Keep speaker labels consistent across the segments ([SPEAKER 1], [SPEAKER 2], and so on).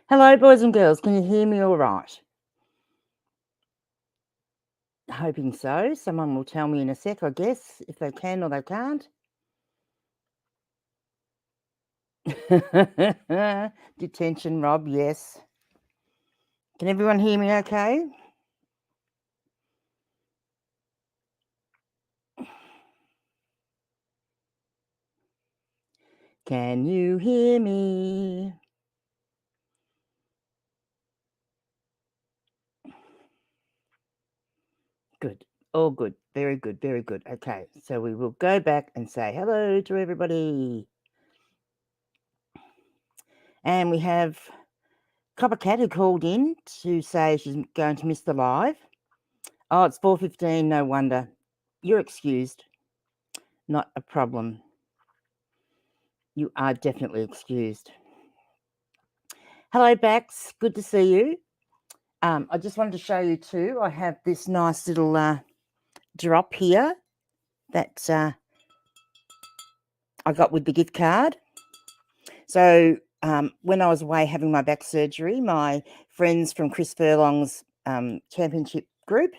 [SPEAKER 1] Hello, boys and girls. Can you hear me all right? Hoping so. Someone will tell me in a sec, I guess, if they can or they can't. Detention, Rob, yes. Can everyone hear me okay? Can you hear me? Good. All good. Very good. Very good. Okay. So we will go back and say hello to everybody. And we have Copper Cat who called in to say she's going to miss the live. Oh, it's 4:15. No wonder. You're excused. Not a problem. You are definitely excused. Hello, Bax. Good to see you. I just wanted to show you too. I have this nice little drop here that I got with the gift card. So when I was away having my back surgery, my friends from Chris Furlong's championship group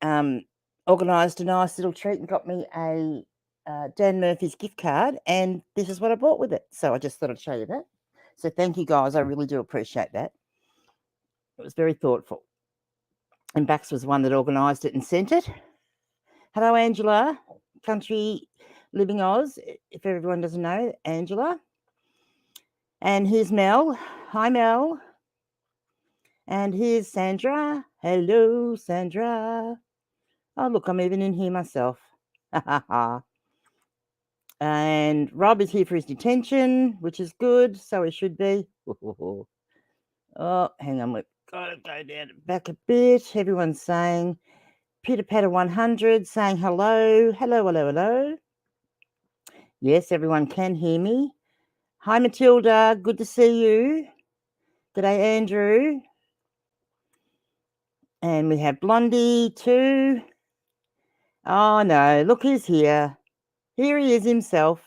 [SPEAKER 1] organised a nice little treat and got me a Dan Murphy's gift card, and this is what I bought with it. So I just thought I'd show you that. So thank you, guys. I really do appreciate that. It was very thoughtful. And Bax was one that organised it and sent it. Hello, Angela. Country Living Oz, if everyone doesn't know, Angela. And here's Mel. Hi, Mel. And here's Sandra. Hello, Sandra. Oh, look, I'm even in here myself. And Rob is here for his detention, which is good. So he should be. Oh, hang on. We've got to go down back a bit. Everyone's saying Pitter Patter 100, saying hello. Hello, hello, hello. Yes, everyone can hear me. Hi, Matilda. Good to see you. G'day, Andrew. And we have Blondie too. Oh, no. Look who's here. Here he is himself.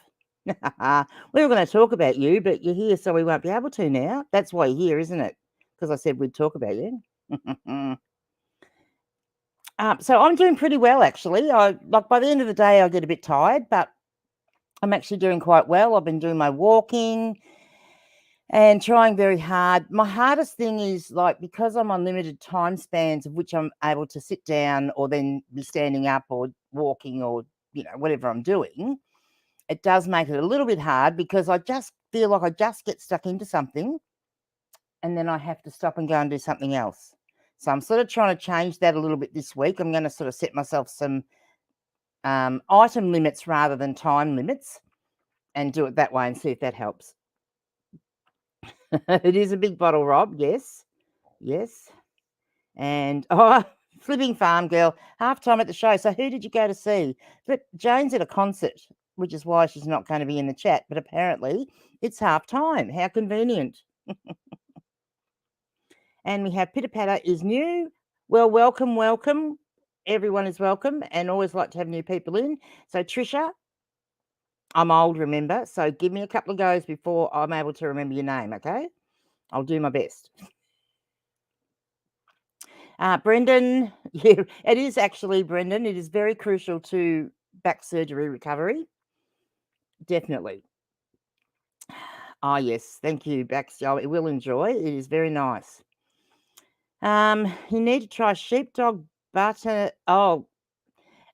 [SPEAKER 1] We were going to talk about you, but you're here, so we won't be able to now. That's why you're here, isn't it? Because I said we'd talk about you. So I'm doing pretty well, actually. By the end of the day, I get a bit tired, but I'm actually doing quite well. I've been doing my walking and trying very hard. My hardest thing is because I'm on limited time spans of which I'm able to sit down or then be standing up or walking or, whatever I'm doing, it does make it a little bit hard because I just feel like I just get stuck into something and then I have to stop and go and do something else. So I'm sort of trying to change that a little bit this week. I'm going to sort of set myself some item limits rather than time limits and do it that way and see if that helps. It is a big bottle, Rob. Yes. Yes. And, Flipping Farm Girl, halftime at the show. So who did you go to see? But Jane's at a concert, which is why she's not going to be in the chat. But apparently it's halftime. How convenient. And we have Pitter Patter is new. Well, welcome, welcome. Everyone is welcome and always like to have new people in. So Trisha, I'm old, remember, so give me a couple of goes before I'm able to remember your name, okay? I'll do my best. Brendan, yeah, it is actually, Brendan. It is very crucial to back surgery recovery. Definitely. Oh, yes. Thank you, Baxter. It will enjoy. It is very nice. You need to try sheepdog butter. Oh,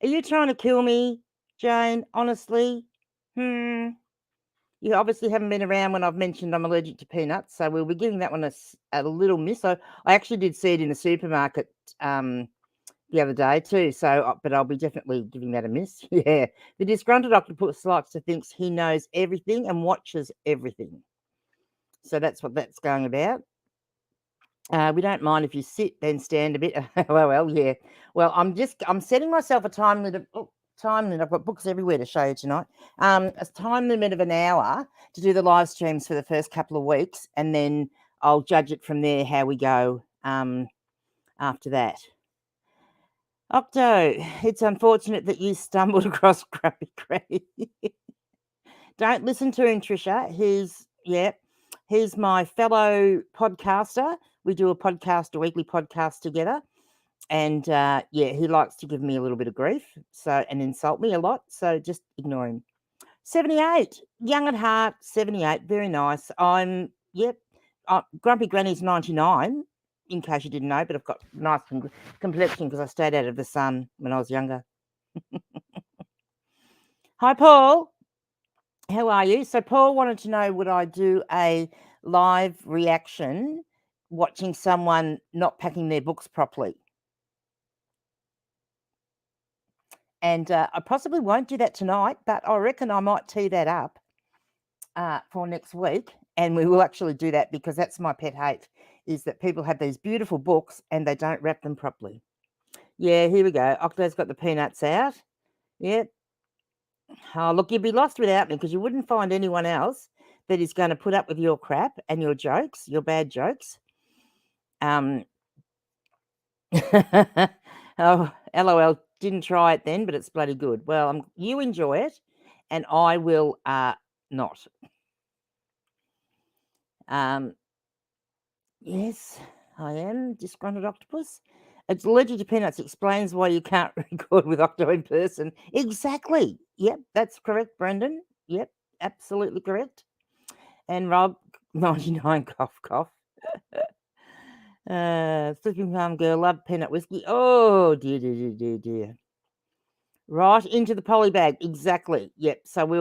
[SPEAKER 1] are you trying to kill me, Jane? Honestly? You obviously haven't been around when I've mentioned I'm allergic to peanuts, so we'll be giving that one a little miss. So I actually did see it in the supermarket the other day too. So, but I'll be definitely giving that a miss. Yeah, the Disgruntled Octopus likes to think he knows everything and watches everything. So that's what that's going about. We don't mind if you sit, then stand a bit. Well, yeah. Well, I'm setting myself a time limit. Time limit. I've got books everywhere to show you tonight. A time limit of an hour to do the live streams for the first couple of weeks, and then I'll judge it from there how we go after that. Octo, it's unfortunate that you stumbled across Grumpy Granny. Don't listen to him, Trisha. He's my fellow podcaster. We do a weekly podcast together. And he likes to give me a little bit of grief and insult me a lot. So just ignore him. 78, young at heart, 78, very nice. Grumpy Granny's 99, in case you didn't know, but I've got nice complexion because I stayed out of the sun when I was younger. Hi, Paul. How are you? So Paul wanted to know, would I do a live reaction watching someone not packing their books properly? And I possibly won't do that tonight, but I reckon I might tee that up for next week. And we will actually do that because that's my pet hate, is that people have these beautiful books and they don't wrap them properly. Yeah, here we go. Octo's got the peanuts out. Yep. Oh, look, you'd be lost without me because you wouldn't find anyone else that is going to put up with your crap and your jokes, your bad jokes. Oh, LOL, didn't try it then, but it's bloody good. Well, you enjoy it and I will not. Yes, I am Disgruntled Octopus. It's allergic to peanuts explains why you can't record with Octo in person. Exactly. Yep, that's correct, Brendan. Yep, absolutely correct. And Rob, 99, cough, cough. Sleeping Farm Girl, love peanut whiskey. Oh, dear. Right into the poly bag. Exactly. Yep. So we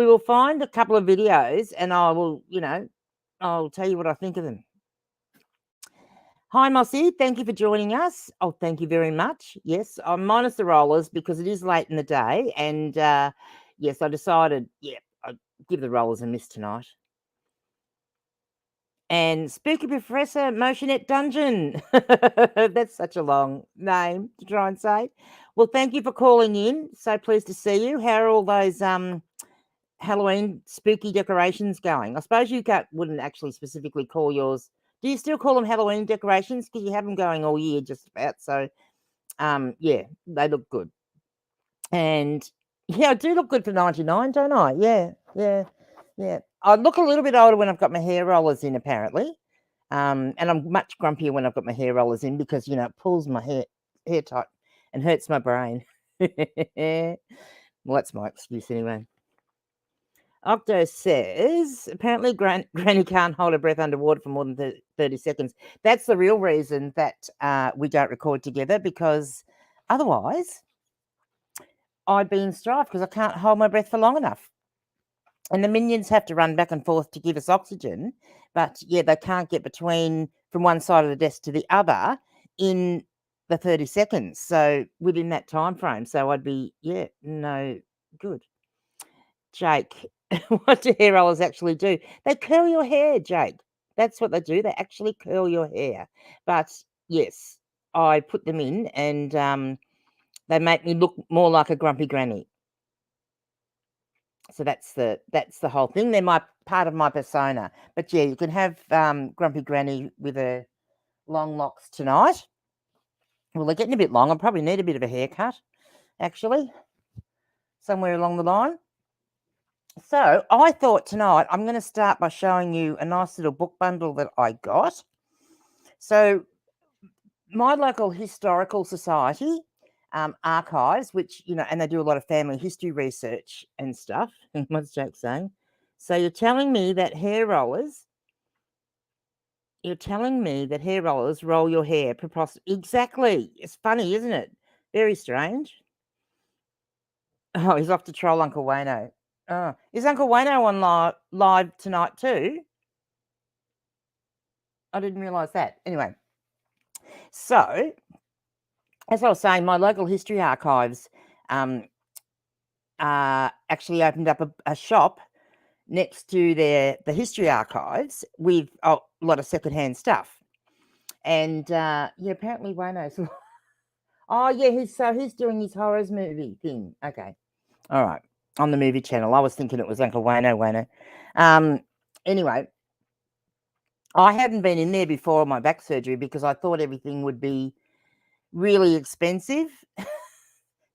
[SPEAKER 1] will find a couple of videos and I will, I'll tell you what I think of them. Hi, Mossy. Thank you for joining us. Oh, thank you very much. Yes, I'm minus the rollers because it is late in the day. And yes, I decided, I'd give the rollers a miss tonight. And Spooky Professor Motionette Dungeon. That's such a long name to try and say. Well, thank you for calling in. So pleased to see you. How are all those Halloween spooky decorations going? I suppose you wouldn't actually specifically call yours. Do you still call them Halloween decorations? Because you have them going all year just about. So, they look good. And, I do look good for 99, don't I? Yeah. I look a little bit older when I've got my hair rollers in, apparently. And I'm much grumpier when I've got my hair rollers in because, it pulls my hair tight and hurts my brain. Well, that's my excuse anyway. Octo says, apparently Granny can't hold her breath underwater for more than 30 seconds. That's the real reason that we don't record together, because otherwise I'd be in strife because I can't hold my breath for long enough. And the minions have to run back and forth to give us oxygen. But, they can't get from one side of the desk to the other in the 30 seconds. So within that time frame. So I'd be, no good. Jake, what do hair rollers actually do? They curl your hair, Jake. That's what they do. They actually curl your hair. But yes, I put them in and they make me look more like a grumpy granny. So that's the whole thing. They're part of my persona. But you can have grumpy granny with her long locks tonight. Well, they're getting a bit long. I probably need a bit of a haircut, actually, somewhere along the line. So I thought tonight I'm going to start by showing you a nice little book bundle that I got. So my local historical society archives, which, and they do a lot of family history research and stuff. What's Jake saying? So you're telling me that hair rollers roll your hair. Exactly. It's funny, isn't it? Very strange. Oh, he's off to troll Uncle Wayno. Oh, is Uncle Wayno on live tonight too? I didn't realise that. Anyway, so as I was saying, my local history archives actually opened up a shop next to the history archives with a lot of secondhand stuff. And apparently Wayno's. Oh yeah, he's doing his horrors movie thing. Okay, all right, on the movie channel. I was thinking it was Uncle Wayno. Anyway, I hadn't been in there before my back surgery because I thought everything would be really expensive.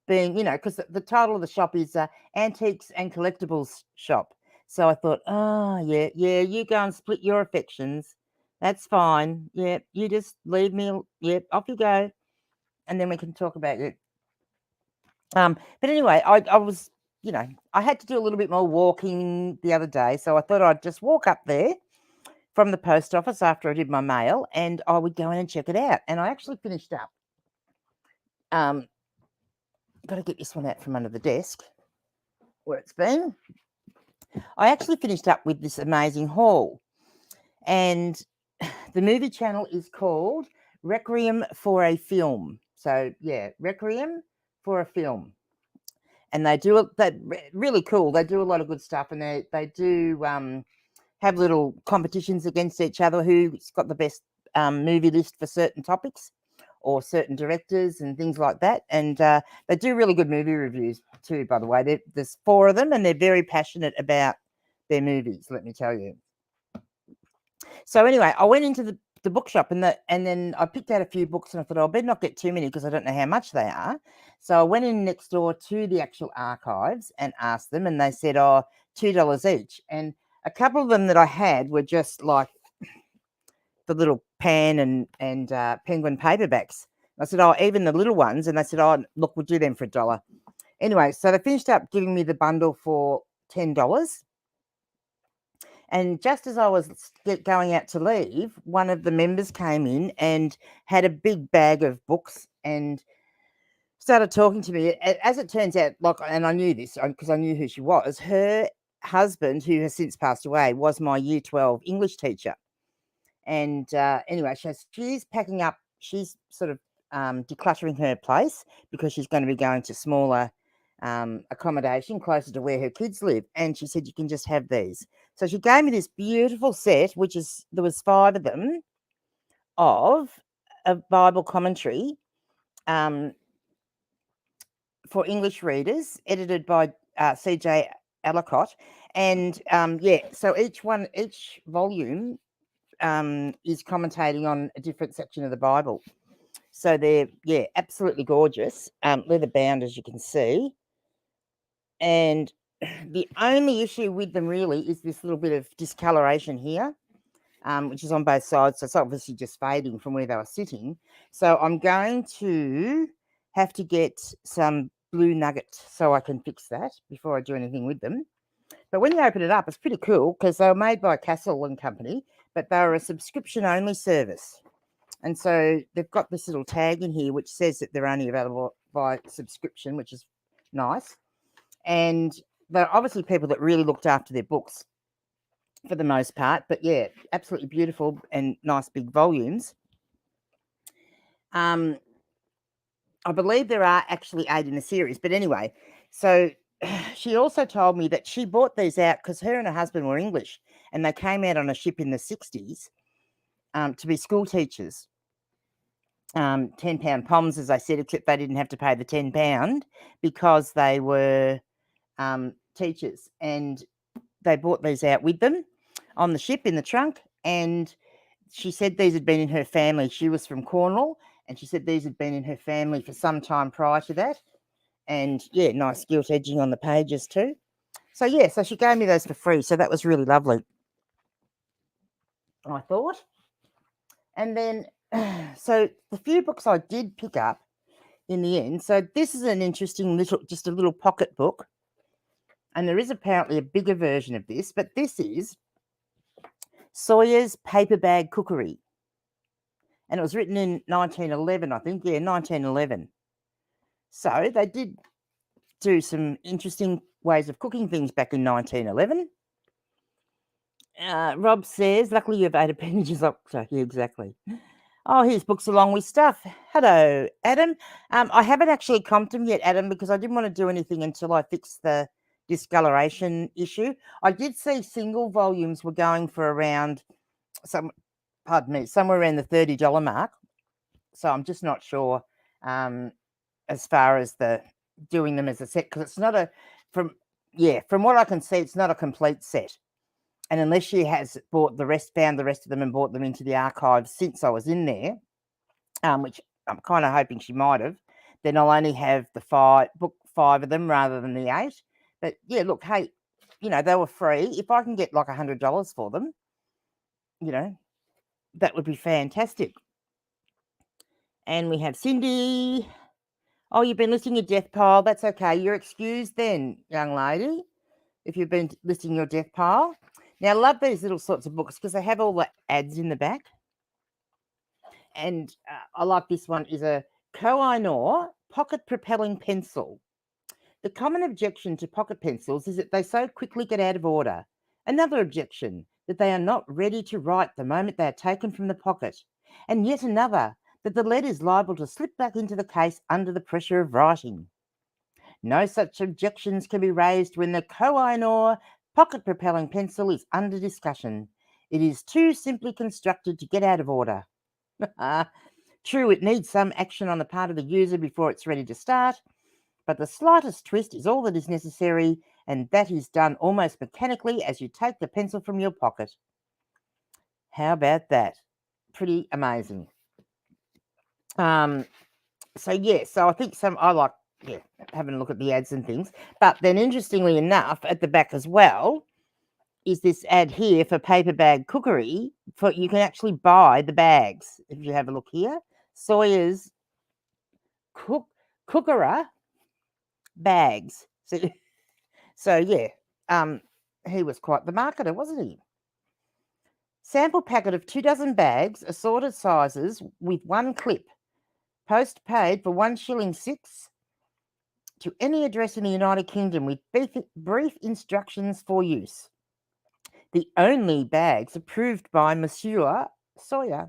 [SPEAKER 1] Being, because the title of the shop is Antiques and Collectibles Shop. So I thought, oh, yeah, you go and split your affections. That's fine. Yeah, you just leave me. Yeah, off you go. And then we can talk about it. But anyway, I was, I had to do a little bit more walking the other day. So I thought I'd just walk up there from the post office after I did my mail and I would go in and check it out. And I actually finished up. Got to get this one out from under the desk where it's been. I actually finished up with this amazing haul. And the movie channel is called Requiem for a Film. So, yeah, Requiem for a Film. And they do that really cool. They do a lot of good stuff, and they do have little competitions against each other who's got the best movie list for certain topics or certain directors and things like that. And they do really good movie reviews too, by the way. There's 4 of them, and they're very passionate about their movies, let me tell you. So anyway, I went into the bookshop and then I picked out a few books and I thought, I better not get too many because I don't know how much they are. So I went in next door to the actual archives and asked them, and they said, oh, $2 each. And a couple of them that I had were just like the little Pan and Penguin paperbacks. I said, oh, even the little ones. And they said, oh, look, we'll do them for $1. Anyway, so they finished up giving me the bundle for $10. And just as I was going out to leave, one of the members came in and had a big bag of books and started talking to me. As it turns out, and I knew this because I knew who she was. Her husband, who has since passed away, was my Year 12 English teacher. And anyway, she's packing up. She's sort of decluttering her place because she's going to be going to smaller accommodation closer to where her kids live. And she said, you can just have these. So she gave me this beautiful set, there was 5 of them, of a Bible commentary for English readers, edited by C.J. Ellicott. And so each volume is commentating on a different section of the Bible. So they're, absolutely gorgeous, leather bound, as you can see. And the only issue with them really is this little bit of discoloration here, which is on both sides. So it's obviously just fading from where they were sitting. So I'm going to have to get some blue nugget so I can fix that before I do anything with them. But when you open it up, it's pretty cool because they were made by Castle and Company, but they were a subscription-only service. And so they've got this little tag in here which says that they're only available by subscription, which is nice. And they're obviously people that really looked after their books for the most part. But, yeah, absolutely beautiful and nice big volumes. I believe there are actually 8 in the series. But anyway, so she also told me that she bought these out because her and her husband were English and they came out on a ship in the 60s to be school teachers. £10 POMs, as I said, except they didn't have to pay the £10 because they were teachers. And they bought these out with them on the ship in the trunk. And she said these had been in her family. She was from Cornwall, and she said these had been in her family for some time prior to that. And, yeah, nice gilt edging on the pages too. So, yeah, so she gave me those for free. So that was really lovely, I thought. And then, so the few books I did pick up in the end. So this is an interesting just a little pocket book. And there is apparently a bigger version of this, but this is Sawyer's Paper Bag Cookery. And it was written in 1911, I think. Yeah, 1911. So they did do some interesting ways of cooking things back in 1911. Rob says, luckily you have 8 appendages. Yeah, exactly. Oh, here's books along with stuff. Hello, Adam. I haven't actually comped them yet, Adam, because I didn't want to do anything until I fixed the discoloration issue. I did see single volumes were going for around somewhere around the $30 mark. So I'm just not sure as far as the doing them as a set, because it's not from what I can see, it's not a complete set. And unless she has found the rest of them and brought them into the archives since I was in there, which I'm kind of hoping she might have, then I'll only have the 5 of them rather than the 8. But yeah, look, hey, they were free. If I can get like $100 for them, that would be fantastic. And we have Cindy. Oh, you've been listing your death pile. That's okay. You're excused then, young lady, if you've been listing your death pile. Now, I love these little sorts of books because they have all the ads in the back. And I like this one is a Koh-i-Noor pocket propelling pencil. The common objection to pocket pencils is that they so quickly get out of order. Another objection, that they are not ready to write the moment they are taken from the pocket. And yet another, that the lead is liable to slip back into the case under the pressure of writing. No such objections can be raised when the Koh-i-Noor pocket propelling pencil is under discussion. It is too simply constructed to get out of order. True, it needs some action on the part of the user before it's ready to start, but the slightest twist is all that is necessary, and that is done almost mechanically as you take the pencil from your pocket. How about that? Pretty amazing. So I think I like having a look at the ads and things. But then interestingly enough, at the back as well, is this ad here for paper bag cookery. You can actually buy the bags. If you have a look here, Sawyer's Cookera bags. So yeah, he was quite the marketer, wasn't he? Sample packet of 24 bags, assorted sizes with one clip. Post paid for $1.06 to any address in the United Kingdom with brief instructions for use. The only bags approved by Monsieur Sawyer.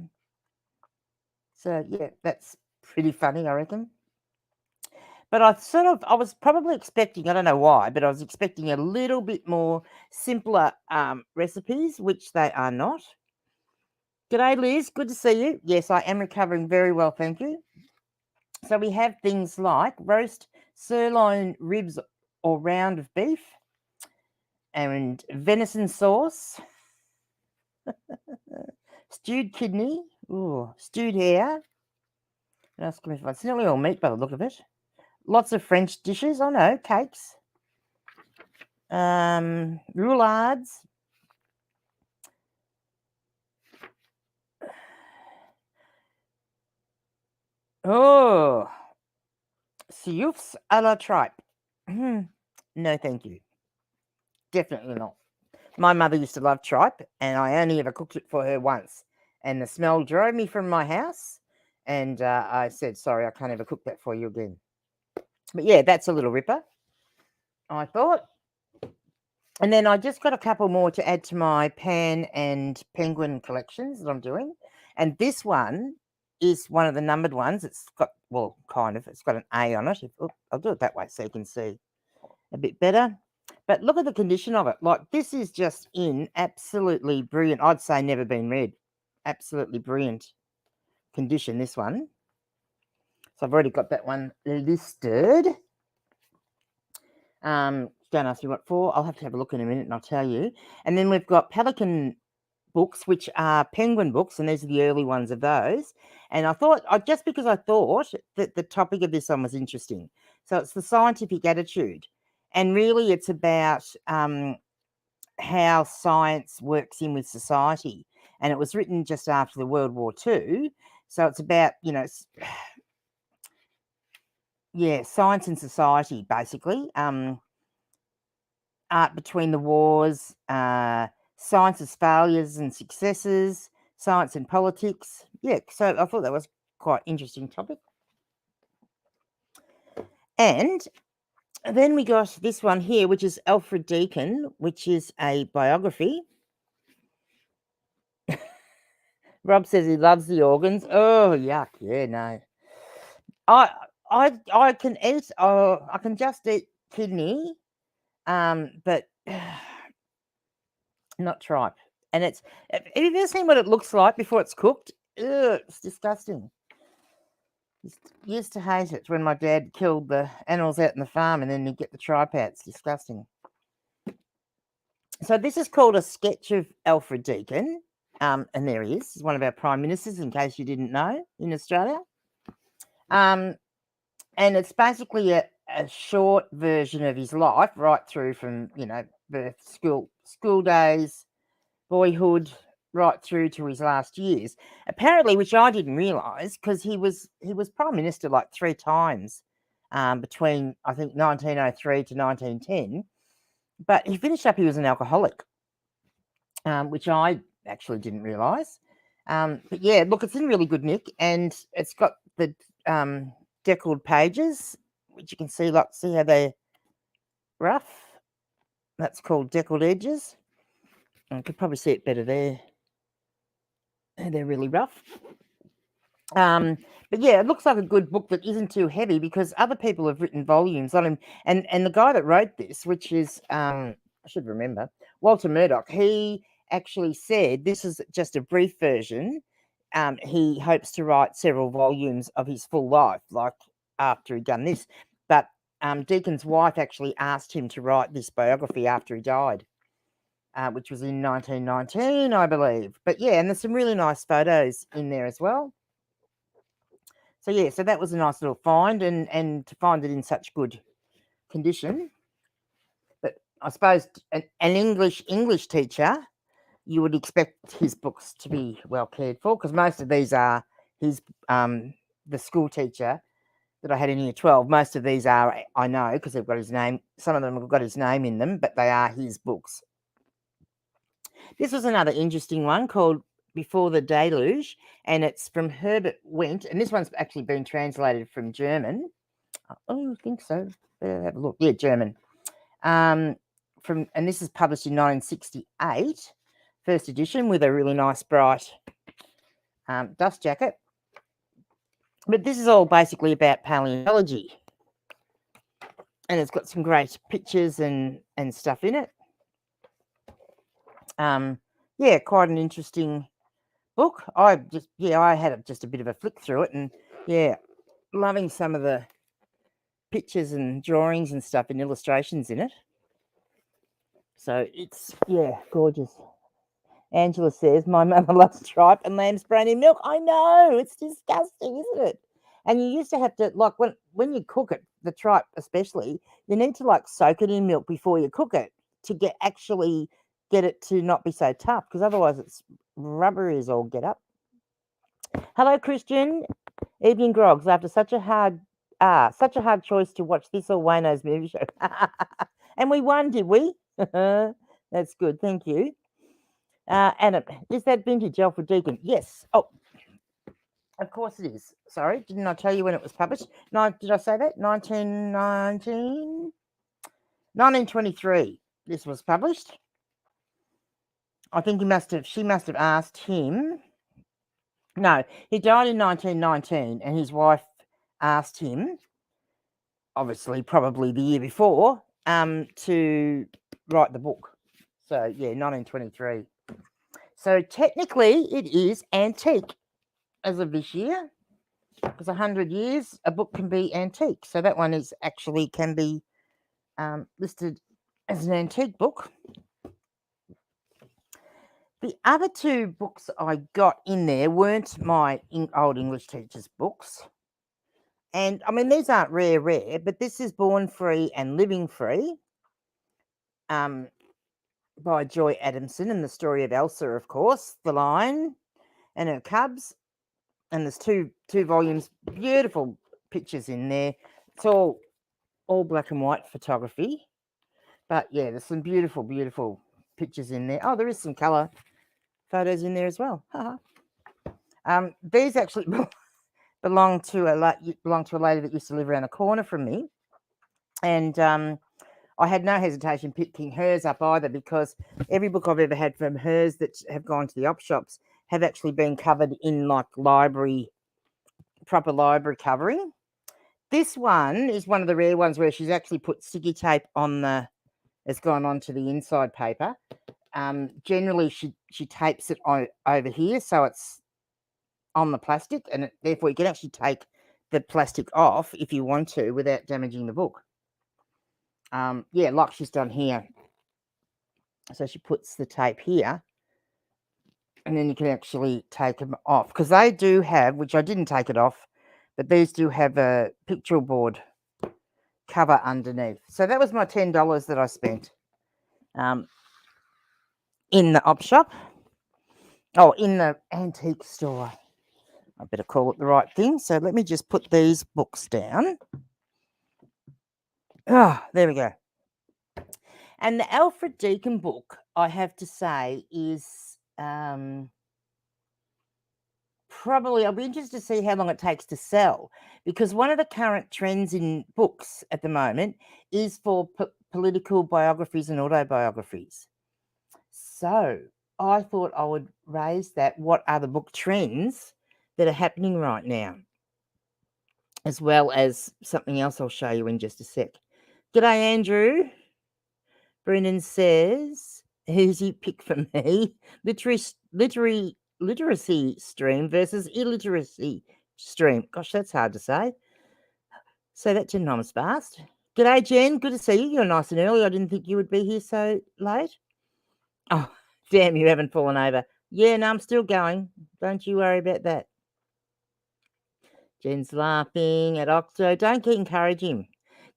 [SPEAKER 1] So yeah, that's pretty funny, I reckon. But I was probably expecting, I don't know why, but I was expecting a little bit more simpler recipes, which they are not. G'day, Liz. Good to see you. Yes, I am recovering very well, thank you. So we have things like roast sirloin ribs or round of beef and venison sauce, stewed kidney, stewed hare. Ask me if it's nearly all meat by the look of it. Lots of French dishes. Oh no, cakes. Roulades. Oh, Sioufs a la tripe. No, thank you. Definitely not. My mother used to love tripe, and I only ever cooked it for her once. And the smell drove me from my house, and I said, sorry, I can't ever cook that for you again. But yeah, that's a little ripper, I thought. And then I just got a couple more to add to my pan and penguin collections that I'm doing. And this one is one of the numbered ones. It's got, it's got an A on it. I'll do it that way so you can see a bit better. But look at the condition of it. Like, this is just in absolutely brilliant. I'd say never been read. Absolutely brilliant condition, this one. So I've already got that one listed. Don't ask me what for. I'll have to have a look in a minute and I'll tell you. And then we've got Pelican books, which are penguin books, and these are the early ones of those. And I thought, just because I thought that the topic of this one was interesting. So it's the scientific attitude. And really it's about how science works in with society. And it was written just after the World War II. So it's about, science and society, basically. Art between the wars, science's failures and successes, science and politics. Yeah, so I thought that was quite interesting topic. And then we got this one here, which is Alfred Deakin, which is a biography. Rob says he loves the organs. Oh, yuck. Yeah, no. I can eat. I can just eat kidney, but not tripe. And have you ever seen what it looks like before it's cooked? Ugh, it's disgusting. Used to hate it when my dad killed the animals out in the farm and then he'd get the tripe out. It's disgusting. So this is called A Sketch of Alfred Deakin. And there he is. He's one of our prime ministers, in case you didn't know, in Australia. And it's basically a short version of his life, right through from, birth, school days, boyhood, right through to his last years. Apparently, which I didn't realise, because he was prime minister like 3 times between, I think, 1903 to 1910. But he finished up, he was an alcoholic, which I actually didn't realise. But yeah, look, it's in really good nick, and it's got the deckled pages, which you can see, like, see how they're rough? That's called deckled edges. I could probably see it better there. They're really rough. But yeah, it looks like a good book that isn't too heavy, because other people have written volumes on him. And the guy that wrote this, which is, I should remember, Walter Murdoch, he actually said this is just a brief version. He hopes to write several volumes of his full life, like after he'd done this. But Deacon's wife actually asked him to write this biography after he died, which was in 1919, I believe. But yeah, and there's some really nice photos in there as well. So yeah, so that was a nice little find, and to find it in such good condition. But I suppose an English teacher, you would expect his books to be well cared for, because most of these are his, the school teacher that I had in year 12, most of these are, I know, because they've got his name, some of them have got his name in them, but they are his books. This was another interesting one called Before the Deluge, and it's from Herbert Wendt, and this one's actually been translated from German. Oh, I think so. Better have a look. Yeah, German. And this is published in 1968, first edition, with a really nice bright dust jacket. But this is all basically about paleontology, and it's got some great pictures and stuff in it. Yeah, quite an interesting book. I had just a bit of a flick through it, and yeah, loving some of the pictures and drawings and stuff and illustrations in it. So it's, yeah, gorgeous. Angela says, my mother loves tripe and lamb's brain in milk. I know, it's disgusting, isn't it? And you used to have to, like, when you cook it, the tripe especially, you need to, like, soak it in milk before you cook it to actually get it to not be so tough, because otherwise it's rubbery as all get up. Hello, Christian. Evening grogs. After such a hard choice to watch this or Wayno's movie show. And we won, did we? That's good. Thank you. Anna, is that vintage Alfred Deakin? Yes. Oh, of course it is. Sorry, didn't I tell you when it was published? No, did I say that? 1923. This was published. I think she must have asked him. No, he died in 1919, and his wife asked him, obviously probably the year before, to write the book. So yeah, 1923. So technically it is antique as of this year, because 100 years a book can be antique. So that one is actually can be listed as an antique book. The other two books I got in there weren't my old English teacher's books. And I mean, these aren't rare, but this is Born Free and Living Free by Joy Adamson, and the story of Elsa, of course, the lion and her cubs. And there's two volumes, beautiful pictures in there. It's all black and white photography. But yeah, there's some beautiful, beautiful pictures in there. Oh, there is some colour photos in there as well. These actually belong to a lady that used to live around the corner from me, and I had no hesitation picking hers up either, because every book I've ever had from hers that have gone to the op shops have actually been covered in like proper library covering. This one is one of the rare ones where she's actually put sticky tape has gone onto the inside paper. Generally, she tapes it over here, so it's on the plastic, and therefore you can actually take the plastic off if you want to without damaging the book. Yeah, like she's done here. So she puts the tape here, and then you can actually take them off, because they do have, which I didn't take it off, but these do have a pictorial board cover underneath. So that was my $10 that I spent. in the op shop. Oh, in the antique store. I better call it the right thing. So let me just put these books down. There we go. And the Alfred Deakin book, I have to say, is probably, I'll be interested to see how long it takes to sell, because one of the current trends in books at the moment is for political biographies and autobiographies. So I thought I would raise that. What are the book trends that are happening right now? As well as something else I'll show you in just a sec. G'day, Andrew. Brendan says, who's your pick for me? Literacy stream versus illiteracy stream. Gosh, that's hard to say. Say that 10 times fast. G'day, Jen. Good to see you. You're nice and early. I didn't think you would be here so late. Oh, damn, you haven't fallen over. Yeah, no, I'm still going. Don't you worry about that. Jen's laughing at Octo. Don't keep encouraging him.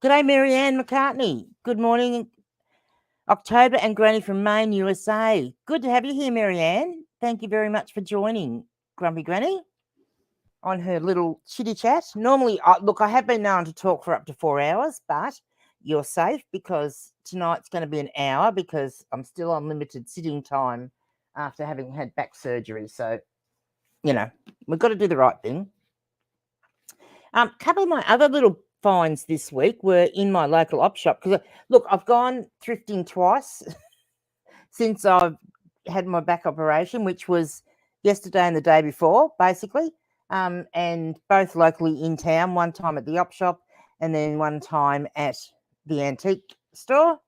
[SPEAKER 1] G'day, Marianne McCartney. Good morning, October, and Granny from Maine, USA. Good to have you here, Marianne. Thank you very much for joining Grumpy Granny on her little chitty chat. Normally, look, I have been known to talk for up to 4 hours, but you're safe because tonight's going to be an hour because I'm still on limited sitting time after having had back surgery. So, you know, we've got to do the right thing. A couple of my other little finds this week were in my local op shop because, look, I've gone thrifting twice since I've had my back operation, which was yesterday and the day before, basically, and both locally in town, one time at the op shop and then one time at the antique store.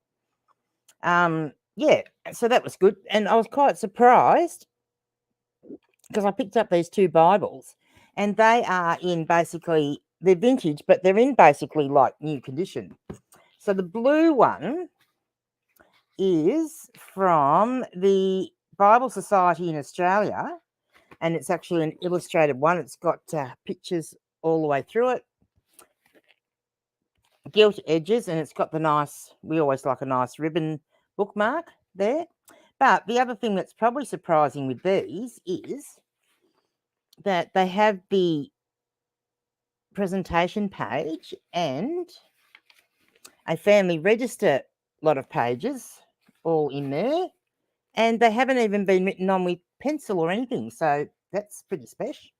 [SPEAKER 1] Yeah, so that was good. And I was quite surprised because I picked up these 2 Bibles and they are in basically, they're vintage, but they're in basically like new condition. So the blue one is from the Bible Society in Australia, and it's actually an illustrated one. It's got pictures all the way through it, gilt edges, and it's got the nice, we always like a nice ribbon bookmark there. But the other thing that's probably surprising with these is that they have the presentation page and a family register lot of pages all in there, and they haven't even been written on with pencil or anything, so that's pretty special.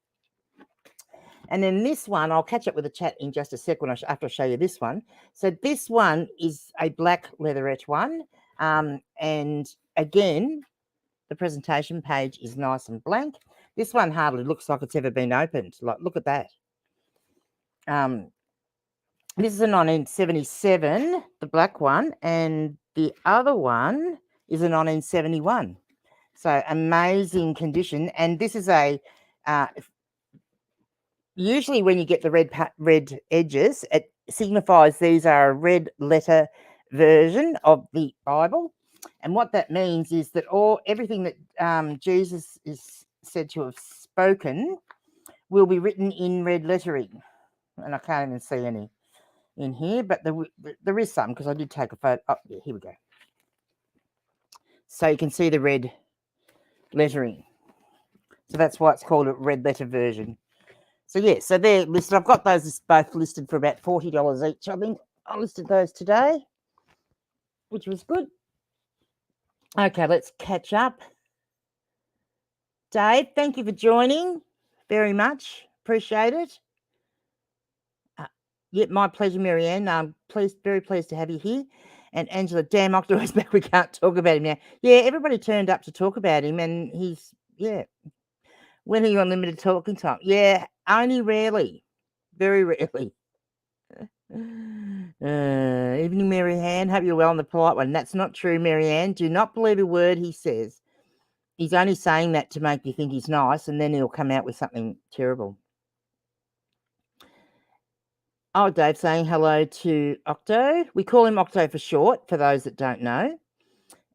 [SPEAKER 1] And then this one, I'll catch up with the chat in just a sec when after I show you this one. So this one is a black leatherette one, and again, the presentation page is nice and blank. This one hardly looks like it's ever been opened. Like, look at that. This is a 1977, the black one, and the other one is a 1971. So amazing condition. And this is a, usually when you get the red edges, it signifies these are a red letter version of the Bible. And what that means is that everything that Jesus is said to have spoken will be written in red lettering. And I can't even see any in here, but there is some because I did take a photo. Oh, yeah, here we go. So you can see the red lettering. So that's why it's called a red letter version. So yeah, so they're listed. I've got those both listed for about $40 each. I think I listed those today, which was good. Okay, let's catch up. Dave, thank you for joining very much. Appreciate it. Yeah, my pleasure, Marianne. Very pleased to have you here. And Angela, damn, Octo's back. We can't talk about him now. Yeah, everybody turned up to talk about him, and he's, yeah. When are you on limited talking time? Yeah, only rarely. Very rarely. Evening, Marianne. Hope you're well on the polite one. That's not true, Marianne. Do not believe a word he says. He's only saying that to make you think he's nice, and then he'll come out with something terrible. Oh, Dave saying hello to Octo. We call him Octo for short, for those that don't know.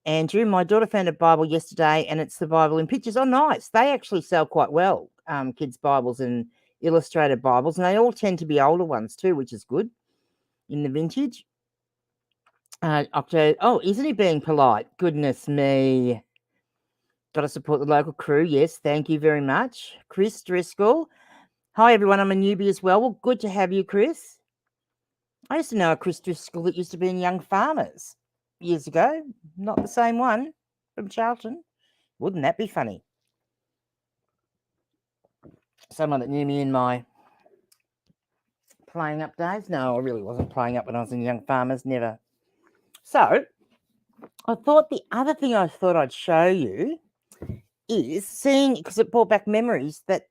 [SPEAKER 1] Andrew, my daughter found a Bible yesterday, and it's the Bible in pictures. Oh, nice. They actually sell quite well, kids' Bibles and illustrated Bibles, and they all tend to be older ones too, which is good in the vintage. Octo. Oh, isn't he being polite? Goodness me. Got to support the local crew. Yes, thank you very much. Chris Driscoll. Hi, everyone. I'm a newbie as well. Well, good to have you, Chris. I used to know a Chris Driscoll that used to be in Young Farmers years ago. Not the same one from Charlton. Wouldn't that be funny? Someone that knew me in my playing up days. No, I really wasn't playing up when I was in Young Farmers. Never. So I thought the other thing I thought I'd show you is seeing, because it brought back memories that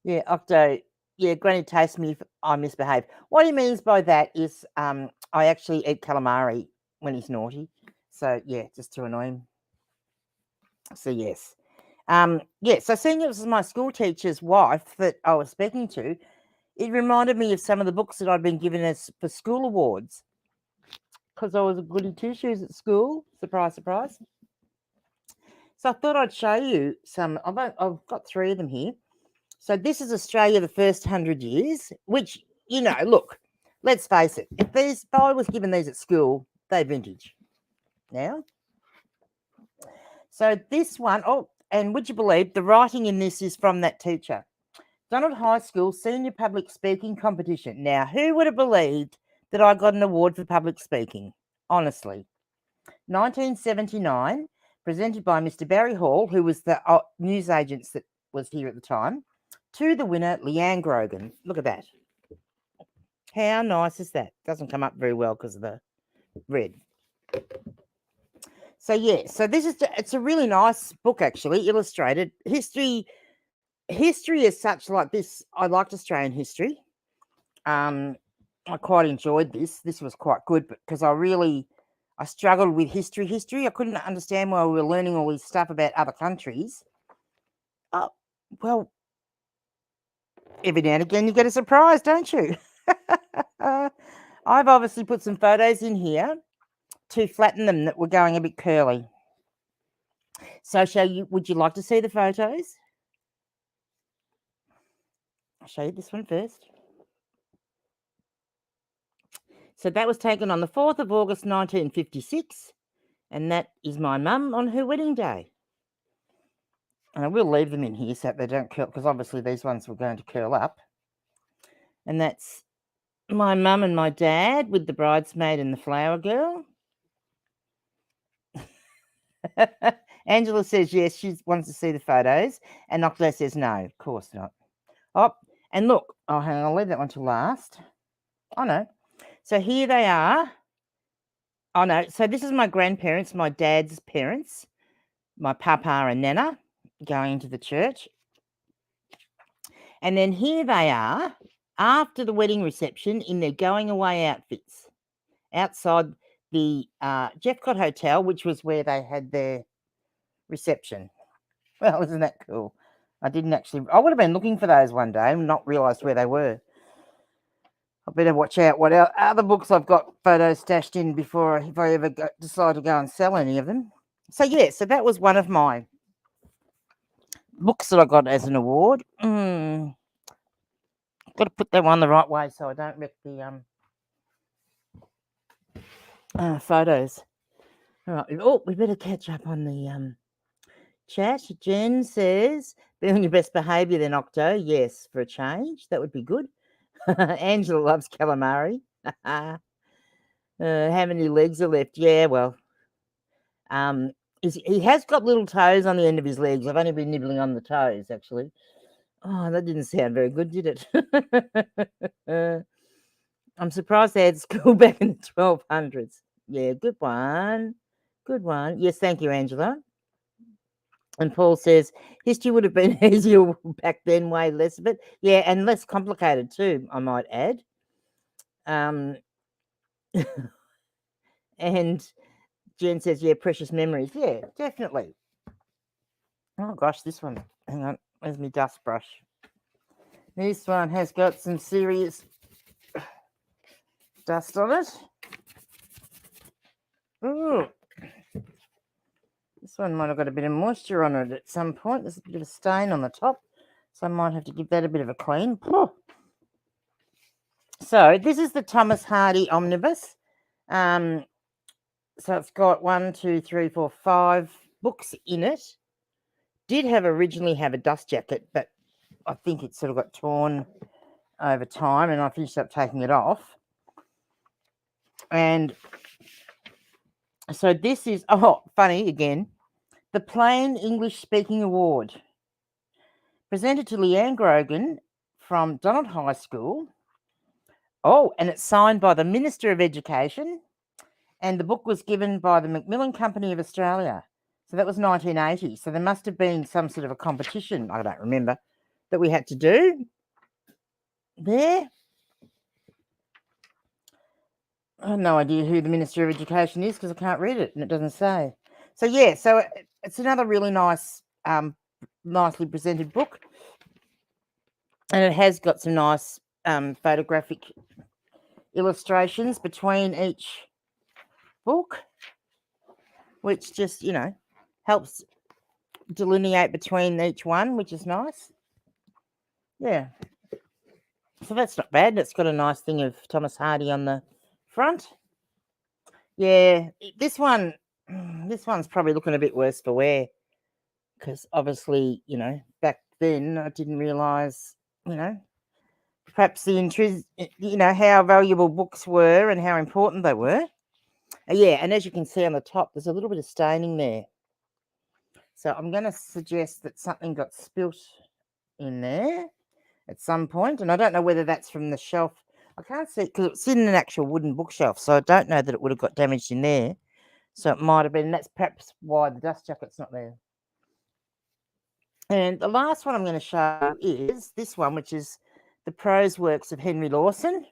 [SPEAKER 1] yeah, Octo, yeah, Granny tastes me if I misbehave. What he means by that is I actually eat calamari when he's naughty. So yeah, just to annoy him. So yes. Yeah, so seeing it was my school teacher's wife that I was speaking to, it reminded me of some of the books that I'd been given as for school awards. Because I was a goody two shoes at school. Surprise, surprise. So I thought I'd show you some. I've got 3 of them here. So this is Australia the first 100 years, which, look, let's face it. If I was given these at school, they're vintage now. So this one, and would you believe the writing in this is from that teacher? Donald High School Senior Public Speaking Competition. Now, who would have believed that I got an award for public speaking? Honestly. 1979, presented by Mr. Barry Hall, who was the news agent that was here at the time, to the winner, Leanne Grogan. Look at that. How nice is that? Doesn't come up very well because of the red. So, yeah, so it's a really nice book, actually, illustrated. History is such like this. I liked Australian history. I quite enjoyed this. This was quite good because I struggled with history. I couldn't understand why we were learning all this stuff about other countries. Oh, well, every now and again you get a surprise, don't you? I've obviously put some photos in here to flatten them that were going a bit curly. So would you like to see the photos? I'll show you this one first. So that was taken on the 4th of August 1956, and that is my mum on her wedding day. And I will leave them in here so that they don't curl, because obviously these ones were going to curl up. And that's my mum and my dad with the bridesmaid and the flower girl. Angela says yes, she wants to see the photos. And Octo says no, of course not. Oh, and look, hang on, I'll leave that one to last. Oh, no. So here they are. Oh, no. So this is my grandparents, my dad's parents, my papa and nana going to the church. And then here they are after the wedding reception in their going away outfits outside the Jeffcott Hotel, which was where they had their reception. Well, isn't that cool? I would have been looking for those one day and not realised where they were. I better watch out what other books I've got photos stashed in before if I ever decide to go and sell any of them. So, yeah, so that was one of my books that I got as an award. Got to put that one the right way so I don't wreck the photos. All right. Oh, we better catch up on the chat. Jen says, be on your best behaviour then, Octo. Yes, for a change. That would be good. Angela loves calamari. How many legs are left? Yeah, well, he has got little toes on the end of his legs. I've only been nibbling on the toes, actually. Oh, that didn't sound very good, did it? I'm surprised they had school back in the 1200s. Yeah, good one. Good one. Yes, thank you, Angela. And Paul says, history would have been easier back then, way less of it. Yeah, and less complicated too, I might add. And Jen says, yeah, precious memories. Yeah, definitely. Oh, gosh, this one. Hang on. Where's my dust brush? This one has got some serious dust on it. Ooh. This one might have got a bit of moisture on it at some point. There's a bit of a stain on the top, so I might have to give that a bit of a clean. So this is the Thomas Hardy Omnibus. So it's got 1, 2, 3, 4, 5 books in it. Did originally have a dust jacket, but I think it sort of got torn over time, and I finished up taking it off. And so this is, funny again, the Plain English Speaking Award, presented to Leanne Grogan from Donald High School. Oh, and it's signed by the Minister of Education, and the book was given by the Macmillan Company of Australia. So that was 1980. So there must have been some sort of a competition, I don't remember, that we had to do there. I have no idea who the Minister of Education is because I can't read it and it doesn't say. So yeah, so it's another really nice, nicely presented book, and it has got some nice photographic illustrations between each book, which just helps delineate between each one, which is nice. Yeah, so that's not bad. It's got a nice thing of Thomas Hardy on the front. Yeah, this one's probably looking a bit worse for wear, because obviously, back then I didn't realise, perhaps how valuable books were and how important they were. Yeah, and as you can see on the top, there's a little bit of staining there. So I'm going to suggest that something got spilt in there at some point, and I don't know whether that's from the shelf. I can't see because it's in an actual wooden bookshelf, so I don't know that it would have got damaged in there. So it might have been, and that's perhaps why the dust jacket's not there. And the last one I'm going to show is this one, which is the prose works of Henry Lawson.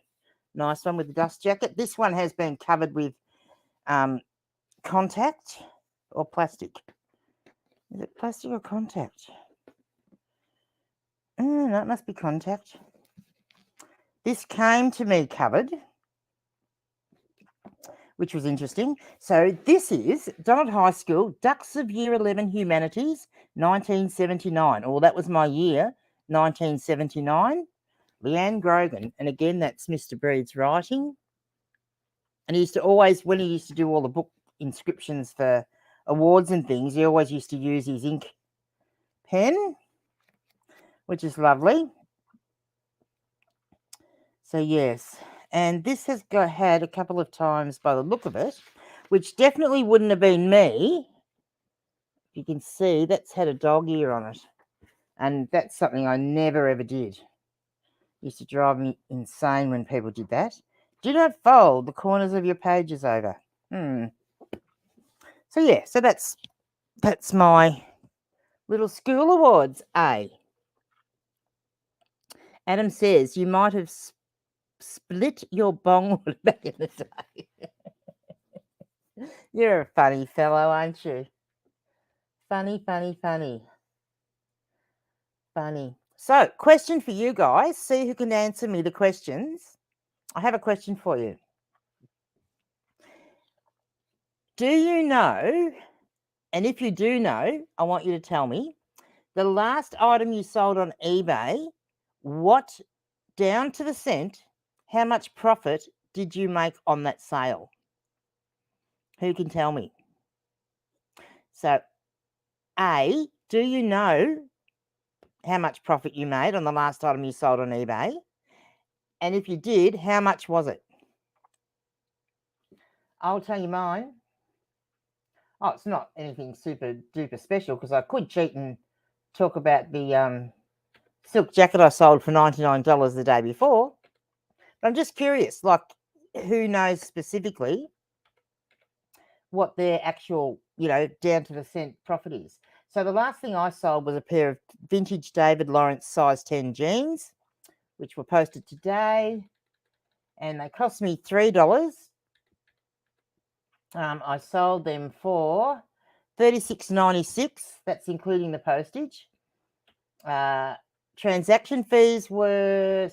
[SPEAKER 1] Nice one with the dust jacket. This one has been covered with contact or plastic. Is it plastic or contact? No, it must be contact. This came to me covered, which was interesting. So this is Donald High School, Ducks of Year 11 Humanities, 1979. Oh, that was my year, 1979. Leanne Grogan. And again, that's Mr. Breed's writing. And he used to always, when he used to do all the book inscriptions for awards and things, he always used to use his ink pen, which is lovely. So yes, and this has had a couple of times by the look of it, which definitely wouldn't have been me. You can see that's had a dog ear on it, and that's something I never ever did. Used to drive me insane when people did that. Do not fold the corners of your pages over. So yeah, so that's my little school awards. Adam says you might have split your bong back in the day. You're a funny fellow, aren't you? Funny. So, question for you guys. See who can answer me the questions. I have a question for you. Do you know, and if you do know, I want you to tell me, the last item you sold on eBay, what, down to the cent, how much profit did you make on that sale? Who can tell me? So, A, do you know how much profit you made on the last item you sold on eBay? And if you did, how much was it? I'll tell you mine. Oh, it's not anything super duper special because I could cheat and talk about the silk jacket I sold for $99 the day before. But I'm just curious, like, who knows specifically what their actual, down to the cent profit is. So the last thing I sold was a pair of vintage David Lawrence size 10 jeans, which were posted today, and they cost me $3. I sold them for $36.96. That's including the postage. Transaction fees were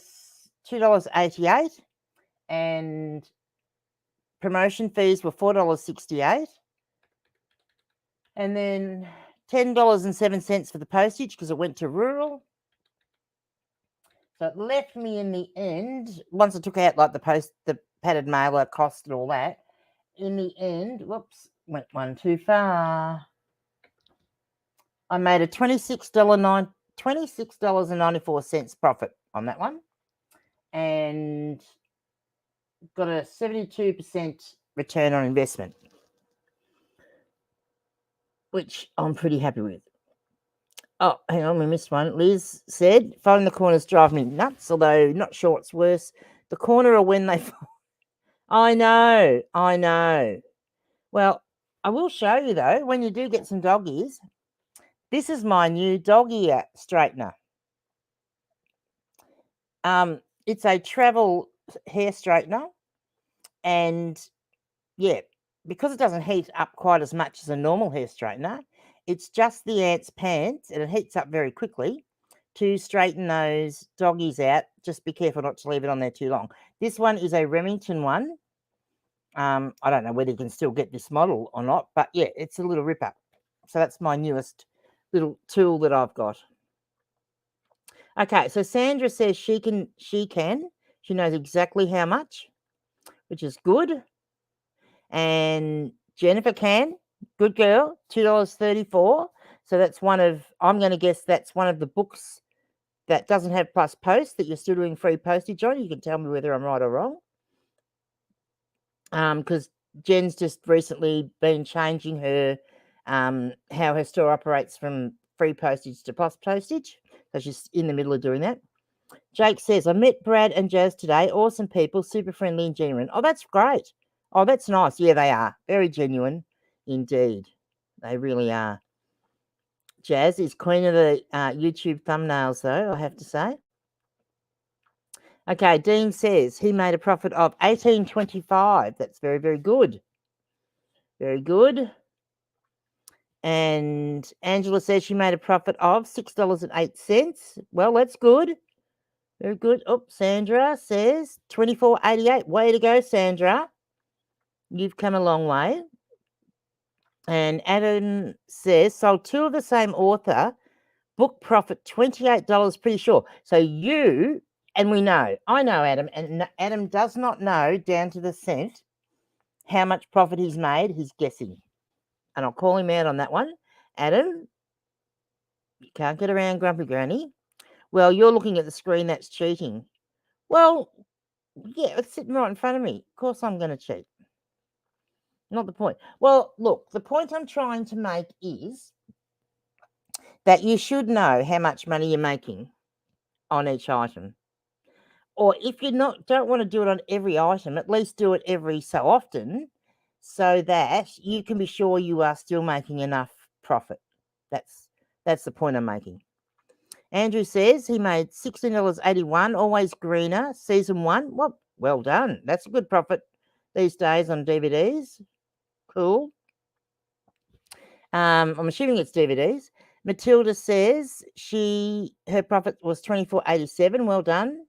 [SPEAKER 1] $2.88, and promotion fees were $4.68. And then $10.07 for the postage because it went to rural. So it left me in the end, once I took out like the padded mailer cost and all that, in the end, whoops, went one too far. I made a $26.94 profit on that one and got a 72% return on investment, which I'm pretty happy with. Oh, hang on, we missed one. Liz said, folding the corners drive me nuts, although not sure what's worse, the corner or when they fall. I know. Well, I will show you, though, when you do get some doggies, this is my new doggy straightener. It's a travel hair straightener, and, yeah, because it doesn't heat up quite as much as a normal hair straightener, it's just the ant's pants, and it heats up very quickly to straighten those doggies out. Just be careful not to leave it on there too long. This one is a Remington one. I don't know whether you can still get this model or not, but yeah, it's a little ripper. So that's my newest little tool that I've got. Okay, so Sandra says she can. She knows exactly how much, which is good. And Jennifer can. Good girl, $2.34. So that's I'm going to guess that's one of the books that doesn't have plus post that you're still doing free postage on. You can tell me whether I'm right or wrong. Because Jen's just recently been changing her how her store operates from free postage to plus postage. So she's in the middle of doing that. Jake says, I met Brad and Jazz today. Awesome people, super friendly and genuine. Oh, that's great. Oh, that's nice. Yeah, they are. Very genuine indeed. They really are. Jazz is queen of the YouTube thumbnails, though, I have to say. Okay, Dean says he made a profit of $18.25. That's very, very good. Very good. And Angela says she made a profit of $6.08. Well, that's good. Very good. Oh, Sandra says $24.88. Way to go, Sandra. You've come a long way. And Adam says sold two of the same author, book profit $28, pretty sure. So you, and I know Adam, and Adam does not know down to the cent how much profit he's made. He's guessing. And I'll call him out on that one. Adam, you can't get around Grumpy Granny. Well, you're looking at the screen, that's cheating. Well, yeah, it's sitting right in front of me. Of course I'm going to cheat. Not the point. Well, look, the point I'm trying to make is that you should know how much money you're making on each item. Or if you don't want to do it on every item, at least do it every so often so that you can be sure you are still making enough profit. That's the point I'm making. Andrew says he made $16.81, always greener, season 1. Well done. That's a good profit these days on DVDs. Cool. I'm assuming it's DVDs. Matilda says her profit was $24.87. Well done.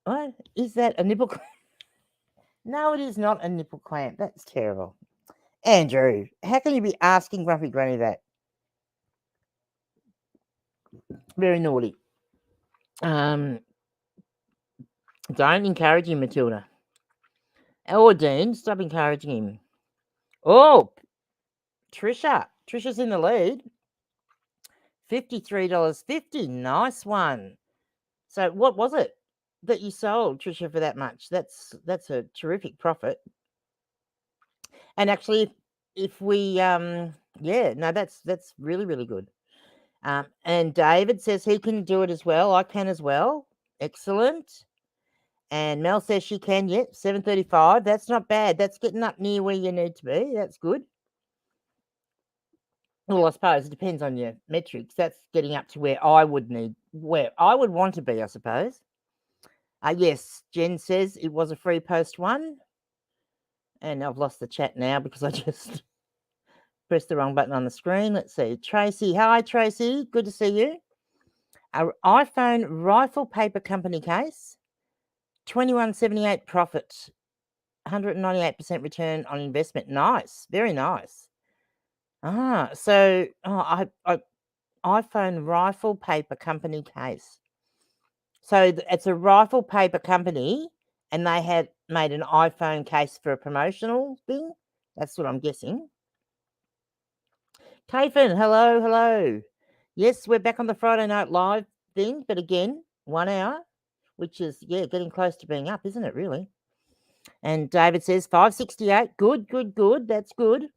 [SPEAKER 1] What? Is that a nipple clamp? No, it is not a nipple clamp. That's terrible. Andrew, how can you be asking Grumpy Granny that? Very naughty. Don't encourage him, Matilda. Or Dean, stop encouraging him. Oh, Trisha's in the lead. $53.50. Nice one. So what was it that you sold, Trisha, for that much? That's a terrific profit. And actually, if we that's really, really good. And David says he can do it as well. I can as well. Excellent. And Mel says she can. Yep, 735. That's not bad. That's getting up near where you need to be. That's good. Well, I suppose it depends on your metrics. That's getting up to where I would want to be, I suppose. Yes, Jen says it was a free post one. And I've lost the chat now because I just pressed the wrong button on the screen. Let's see. Tracy. Hi, Tracy. Good to see you. Our iPhone rifle paper company case. $21.78 profit. 198% return on investment. Nice. Very nice. So iPhone rifle paper company case. So it's a rifle paper company, and they had made an iPhone case for a promotional thing. That's what I'm guessing. Kayfin, hello. Yes, we're back on the Friday Night Live thing, but again, 1 hour, which is, getting close to being up, isn't it, really? And David says 568. Good. That's good.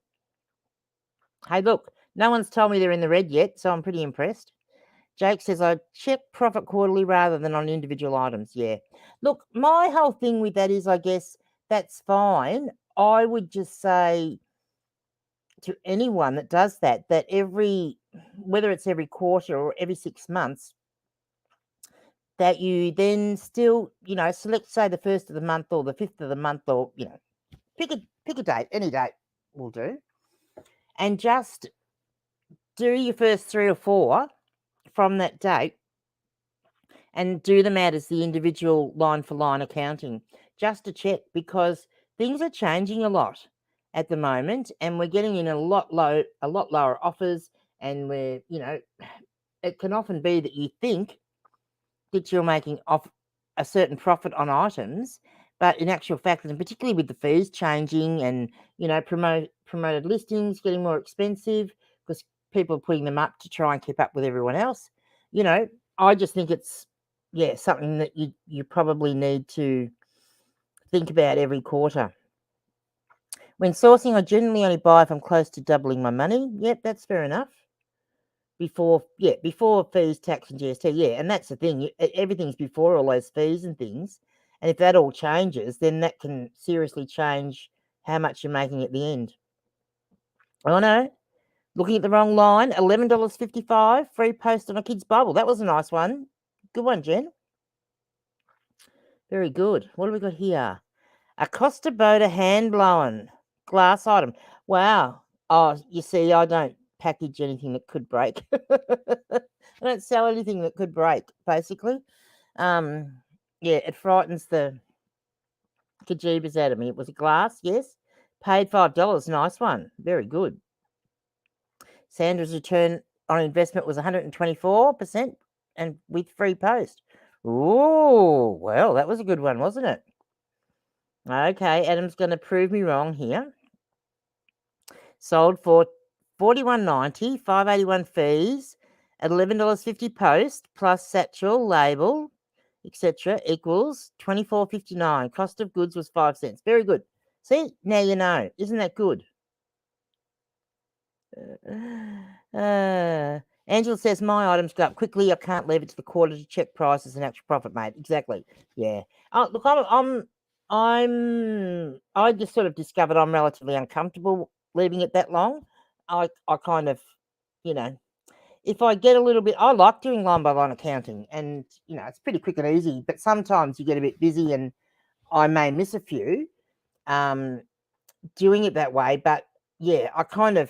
[SPEAKER 1] Hey, look, no one's told me they're in the red yet, so I'm pretty impressed. Jake says I check profit quarterly rather than on individual items. Yeah. Look, my whole thing with that is, I guess that's fine. I would just say to anyone that does that, whether it's every quarter or every 6 months, that you then still, select, say, the 1st of the month or the 5th of the month, or, pick a date, any date will do, and just do your first 3 or 4 from that date and do them out as the individual line for line accounting, just to check, because things are changing a lot at the moment, and we're getting in a lot lower offers, and it can often be that you think that you're making off a certain profit on items, but in actual fact, and particularly with the fees changing, and promoted listings getting more expensive because people are putting them up to try and keep up with everyone else, I just think it's something that you probably need to think about every quarter. When sourcing, I generally only buy if I'm close to doubling my money. Yep, that's fair enough. Before fees, tax, and GST. And that's the thing. Everything's before all those fees and things. And if that all changes, then that can seriously change how much you're making at the end. Oh no, looking at the wrong line. $11.55 free post on a kid's Bible. That was a nice one. Good one, Jen. Very good. What do we got here? A Costa Boda hand blown glass item. Wow. Oh, you see, I don't package anything that could break. I don't sell anything that could break, basically. It frightens the kajeebas out of me. It was a glass, yes. Paid $5. Nice one. Very good. Sandra's return on investment was 124%, and with free post. Ooh, well, that was a good one, wasn't it? Okay, Adam's going to prove me wrong here. Sold for $41.90, $5.81 fees, at $11.50 post, plus satchel, label, etc. equals $24.59. Cost of goods was 5 cents. Very good. See, now you know. Isn't that good? Angela says my items go up quickly. I can't leave it to the quarter to check prices and actual profit, mate. Exactly. Yeah. Look, I just sort of discovered I'm relatively uncomfortable leaving it that long. I kind of, if I get a little bit, I like doing line by line accounting, and it's pretty quick and easy. But sometimes you get a bit busy, and I may miss a few doing it that way. But I kind of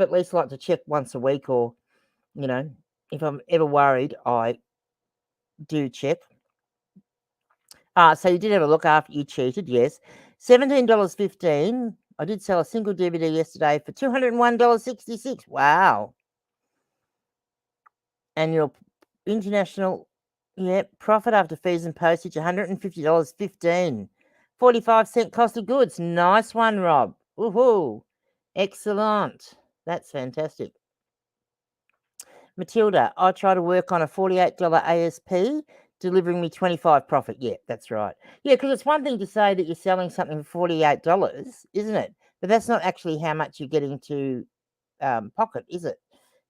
[SPEAKER 1] at least like to check once a week, or if I'm ever worried, I do check. So you did have a look after you cheated, yes. $17.15. I did sell a single DVD yesterday for $201.66. Wow. Annual international, profit after fees and postage, $150.15. 45-cent cost of goods. Nice one, Rob. Woohoo. Excellent. That's fantastic. Matilda, I try to work on a $48 ASP, delivering me 25 profit. Yeah, that's right. Yeah, because it's one thing to say that you're selling something for $48, isn't it? But that's not actually how much you're getting to pocket, is it?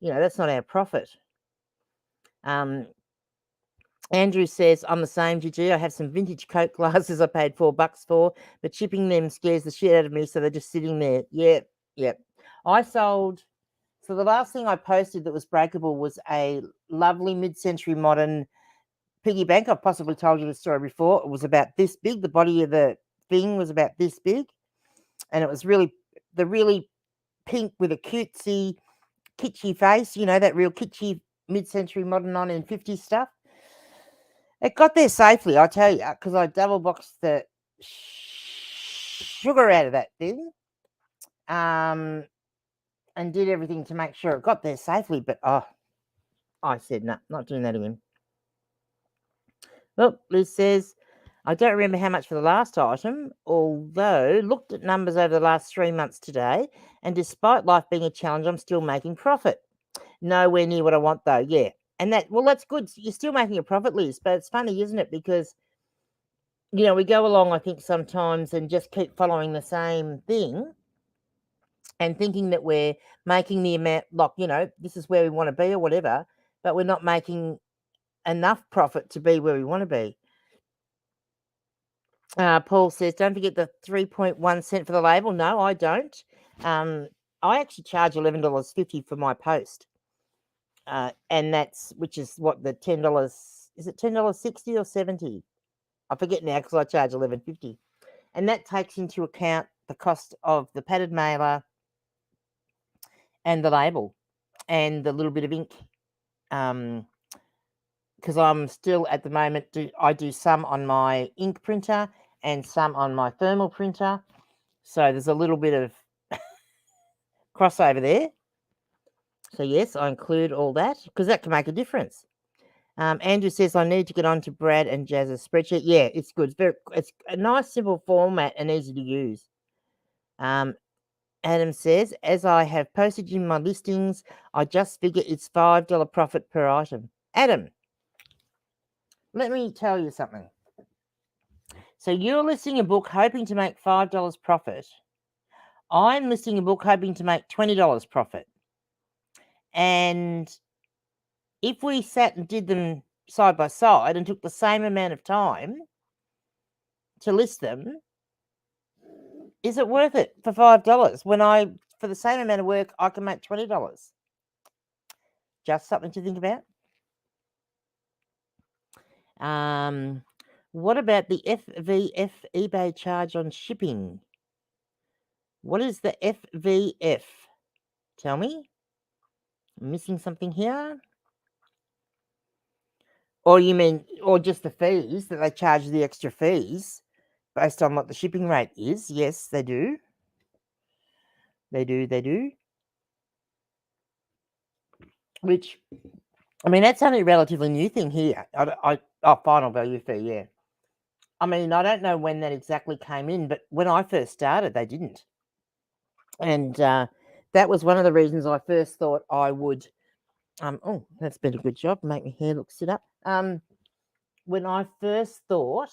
[SPEAKER 1] That's not our profit. Andrew says, I'm the same, Gigi. I have some vintage Coke glasses I paid $4 for, but shipping them scares the shit out of me, so they're just sitting there. Yep. I sold, so the last thing I posted that was breakable was a lovely mid-century modern piggy bank. I've possibly told you the story before. It was about this big. The body of the thing was about this big, and it was really pink with a cutesy, kitschy face, that real kitschy mid-century modern 1950s stuff. It got there safely, I tell you, because I double boxed the sugar out of that thing, and did everything to make sure it got there safely. But I said no, not doing that again. Oh, Liz says, I don't remember how much for the last item, although looked at numbers over the last 3 months today, and despite life being a challenge, I'm still making profit. Nowhere near what I want though. Yeah. And that's good. You're still making a profit, Liz, but it's funny, isn't it? Because, we go along, I think, sometimes and just keep following the same thing and thinking that we're making the amount, this is where we want to be or whatever, but we're not making enough profit to be where we want to be. Paul says, don't forget the 3.1 cent for the label. No, I don't. I actually charge $11.50 for my post. And which is what the $10, is it $10.60 or 70? I forget now because I charge $11.50. And that takes into account the cost of the padded mailer and the label and the little bit of ink. Because I'm still at the moment, I do some on my ink printer and some on my thermal printer. So there's a little bit of crossover there. So yes, I include all that because that can make a difference. Andrew says, I need to get on to Brad and Jazz's spreadsheet. Yeah, it's good. It's a nice, simple format and easy to use. Adam says, as I have postage in my listings, I just figure it's $5 profit per item. Adam, let me tell you something. So you're listing a book hoping to make $5 profit. I'm listing a book hoping to make $20 profit. And if we sat and did them side by side and took the same amount of time to list them, is it worth it for $5 when for the same amount of work, I can make $20? Just something to think about. What about the FVF eBay charge on shipping? What is the FVF? Tell me. I'm missing something here. Or just the fees, that they charge the extra fees based on what the shipping rate is? Yes, they do. They do. Which, that's only a relatively new thing here. Final value fee, yeah. I don't know when that exactly came in, but when I first started, they didn't. And that was one of the reasons I first thought I would. Oh, that's been a good job. Make my hair look sit up. When I first thought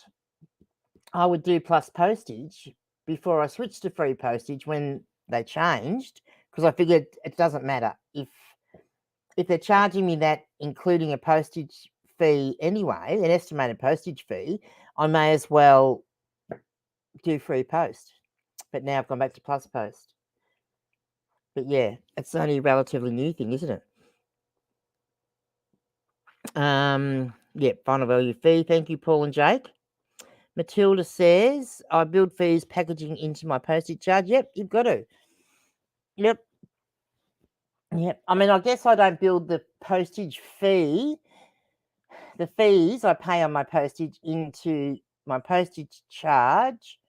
[SPEAKER 1] I would do plus postage before I switched to free postage when they changed, because I figured it doesn't matter if they're charging me that, including a postage fee anyway, an estimated postage fee, I may as well do free post. But now I've gone back to plus post. But yeah, it's only a relatively new thing, isn't it? Yeah, final value fee. Thank you, Paul and Jake. Matilda says, I build fees packaging into my postage charge. Yep, you've got to. Yep. I guess I don't build the postage fee. The fees I pay on my postage into my postage charge.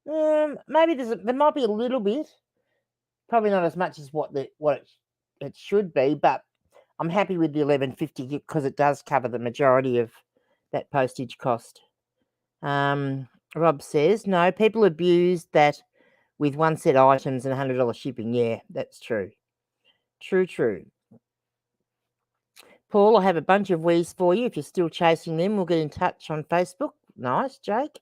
[SPEAKER 1] Maybe there might be a little bit. Probably not as much as what it should be, but I'm happy with the $11.50 because it does cover the majority of that postage cost. Rob says, no, people abuse that with one set items and $100 shipping. Yeah, that's true. True. Paul, I have a bunch of Wees for you. If you're still chasing them, we'll get in touch on Facebook. Nice, Jake.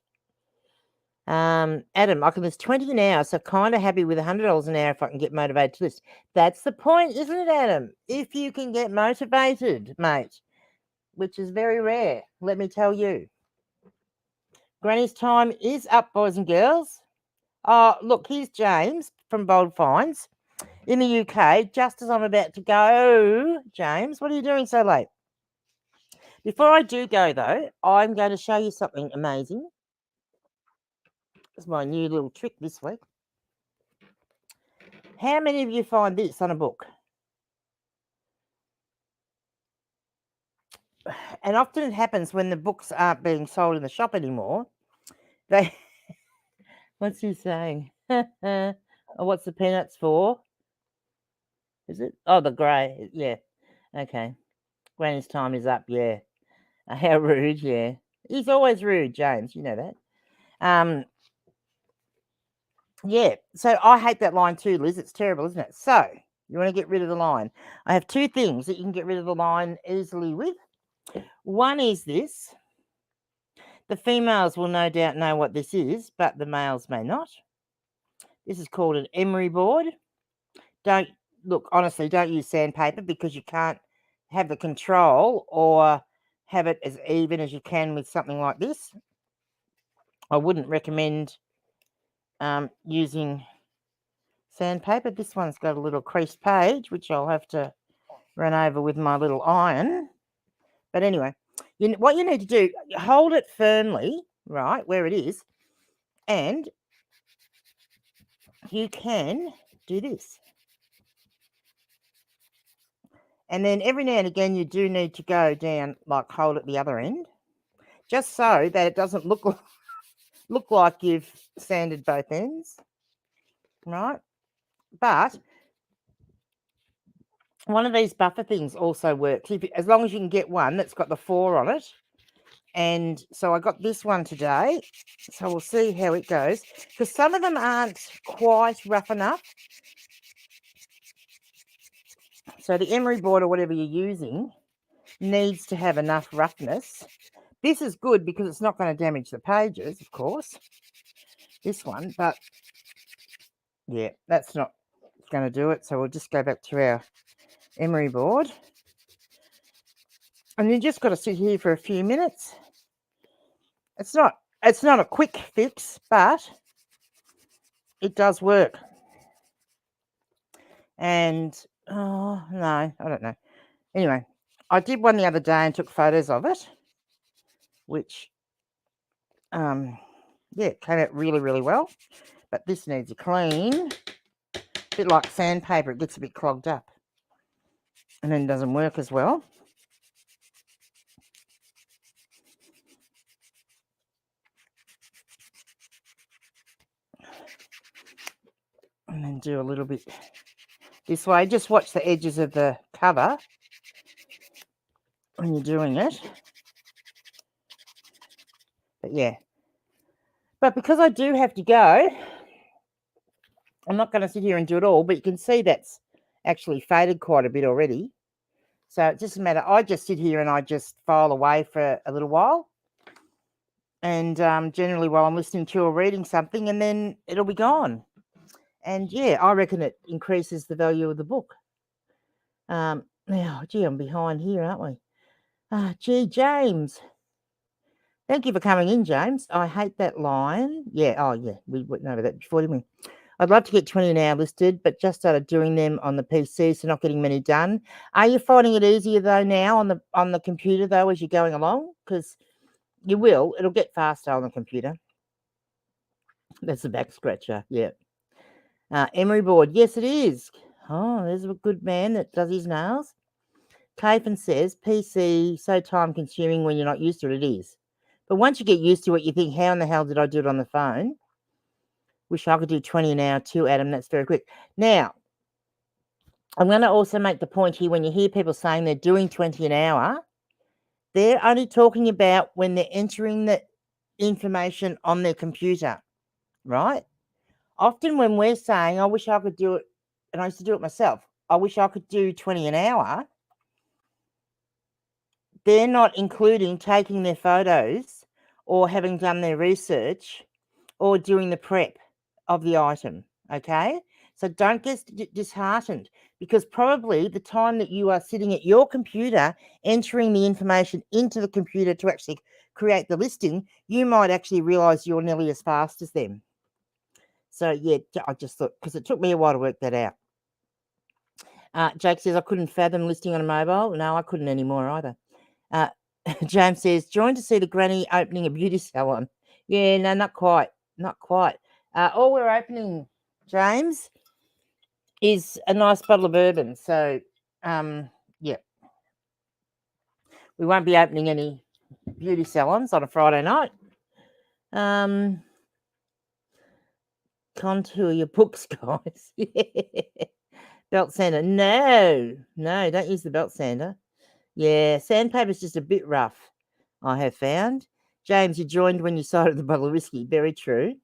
[SPEAKER 1] Adam, I can list 20 an hour, so kind of happy with $100 an hour if I can get motivated to list. That's the point, isn't it, Adam? If you can get motivated, mate, which is very rare, let me tell you. Granny's time is up, boys and girls. Look, here's James from Bold Finds in the UK. Just as I'm about to go, James, what are you doing so late? Before I do go, though, I'm going to show you something amazing. It's my new little trick this week. How many of you find this on a book? And often it happens when the books aren't being sold in the shop anymore. What's he saying? What's the peanuts for? Is it? Oh, the grey. Yeah. Okay. Granny's time is up. Yeah. How rude. Yeah. He's always rude, James. You know that. Yeah. So I hate that line too, Liz. It's terrible, isn't it? So you want to get rid of the line. I have two things that you can get rid of the line easily with. One is this. The females will no doubt know what this is, but the males may not. This is called an emery board. Honestly, don't use sandpaper because you can't have the control or have it as even as you can with something like this. I wouldn't recommend using sandpaper. This one's got a little creased page, which I'll have to run over with my little iron. But anyway, what you need to do, hold it firmly, right, where it is, and you can do this. And then every now and again, you do need to go down, like hold at the other end, just so that it doesn't look like you've sanded both ends, right? But one of these buffer things also works, as long as you can get one that's got the 4 on it. And so I got this one today, so we'll see how it goes, because some of them aren't quite rough enough. So the emery board or whatever you're using needs to have enough roughness. This is good because it's not going to damage the pages, of course, this one, but yeah, that's not going to do it. So we'll just go back to our emery board. And you just got to sit here for a few minutes. It's not a quick fix, but it does work. And oh no, I don't know. Anyway, I did one the other day and took photos of it, which yeah, it came out really, really well. But this needs a clean. A bit like sandpaper, it gets a bit clogged up and then doesn't work as well. And then do a little bit this way. Just watch the edges of the cover when you're doing it. But yeah. But because I do have to go, I'm not going to sit here and do it all, but you can see that's actually faded quite a bit already. So it doesn't matter. I just sit here and I just file away for a little while. And generally while I'm listening to or reading something, and then it'll be gone. And yeah, I reckon it increases the value of the book. Now, gee, I'm behind here, aren't we? Gee, James. Thank you for coming in, James. I hate that line. Yeah, oh yeah, we went over that before, didn't we? I'd love to get 20 an hour listed, but just started doing them on the PC, so not getting many done. Are you finding it easier though now on the computer though as you're going along? Because you will. It'll get faster on the computer. That's the back scratcher. Yeah. Emery board. Yes, it is. Oh, there's a good man that does his nails. Kafen says PC so time consuming when you're not used to it. It is. But once you get used to it, you think, how in the hell did I do it on the phone? Wish I could do 20 an hour too, Adam. That's very quick. Now, I'm going to also make the point here, when you hear people saying they're doing 20 an hour, they're only talking about when they're entering the information on their computer, right? Often when we're saying, I wish I could do it, and I used to do it myself, I wish I could do 20 an hour, they're not including taking their photos or having done their research or doing the prep of the item, okay? So don't get disheartened, because probably the time that you are sitting at your computer entering the information into the computer to actually create the listing, you might actually realise you're nearly as fast as them. So, yeah, I just thought, because it took me a while to work that out. Jake says, I couldn't fathom listing on a mobile. No, I couldn't anymore either. James says, joined to see the granny opening a beauty salon. Yeah, no, not quite. Not quite. All we're opening, James, is a nice bottle of bourbon. So, yeah. We won't be opening any beauty salons on a Friday night. Contour your books, guys. Belt sander. No, don't use the belt sander. Yeah, sandpaper is just a bit rough, I have found. James, you joined when you cited the bottle of whiskey. Very true.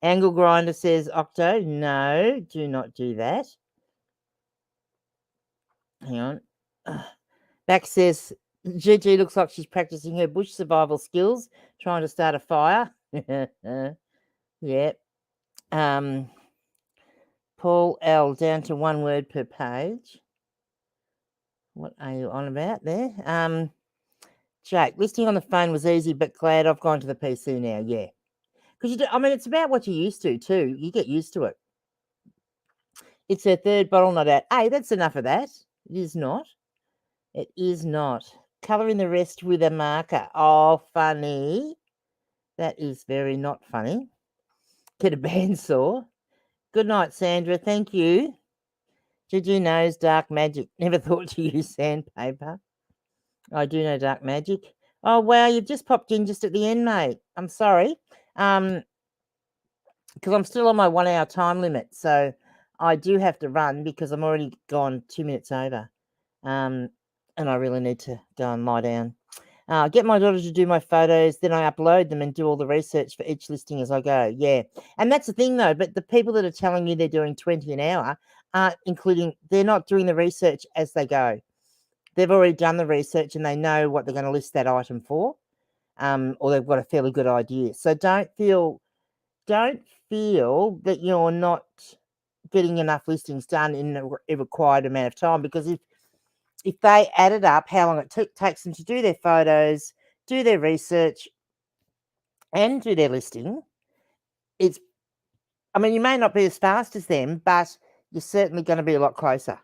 [SPEAKER 1] Angle Grinder says, Octo, no, do not do that. Hang on. Back says, GG looks like she's practicing her bush survival skills, trying to start a fire. Yeah. Paul L, down to one word per page. What are you on about there? Jake, listing on the phone was easy, but glad I've gone to the PC now. Yeah. Because it's about what you're used to too. You get used to it. It's her third bottle not out. Hey, that's enough of that. It is not. It is not. Colouring the rest with a marker. Oh, funny. That is very not funny. Get a bandsaw. Good night, Sandra. Thank you. Gigi knows dark magic. Never thought to use sandpaper. I do know dark magic. Oh, wow, you've just popped in just at the end, mate. I'm sorry. Because I'm still on my 1 hour time limit. So I do have to run because I'm already gone 2 minutes over. And I really need to go and lie down. Get my daughter to do my photos, then I upload them and do all the research for each listing as I go. Yeah. And that's the thing, though. But the people that are telling you they're doing 20 an hour aren't they're not doing the research as they go. They've already done the research and they know what they're going to list that item for, or they've got a fairly good idea. So don't feel that you're not getting enough listings done in a required amount of time, because if they added up how long it takes them to do their photos, do their research, and do their listing, you may not be as fast as them, but you're certainly going to be a lot closer.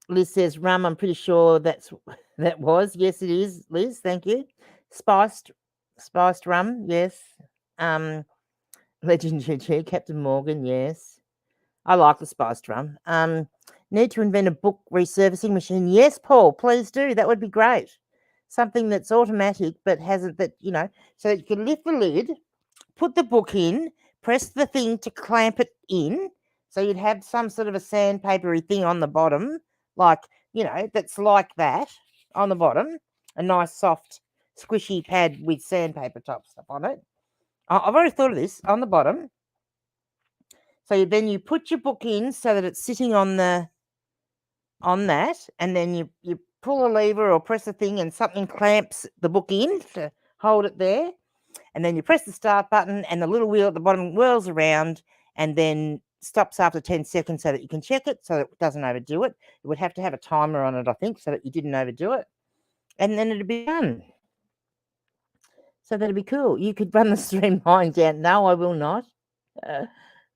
[SPEAKER 1] Liz says, rum, I'm pretty sure that was. Yes, it is, Liz. Thank you. Spiced rum, yes. Legend GG, Captain Morgan, yes. I like the spiced rum. Need to invent a book resurfacing machine. Yes, Paul, please do. That would be great. Something that's automatic but hasn't so that you can lift the lid, put the book in, press the thing to clamp it in. So you'd have some sort of a sandpapery thing on the bottom, that's like that on the bottom, a nice soft squishy pad with sandpaper top stuff on it. I've already thought of this on the bottom. So then you put your book in so that it's sitting on that, and then you pull a lever or press a thing and something clamps the book in to hold it there. And then you press the start button and the little wheel at the bottom whirls around and then stops after 10 seconds so that you can check it so that it doesn't overdo it. It would have to have a timer on it, I think, so that you didn't overdo it. And then it'd be done. So that'd be cool. You could run the streamline down. No, I will not.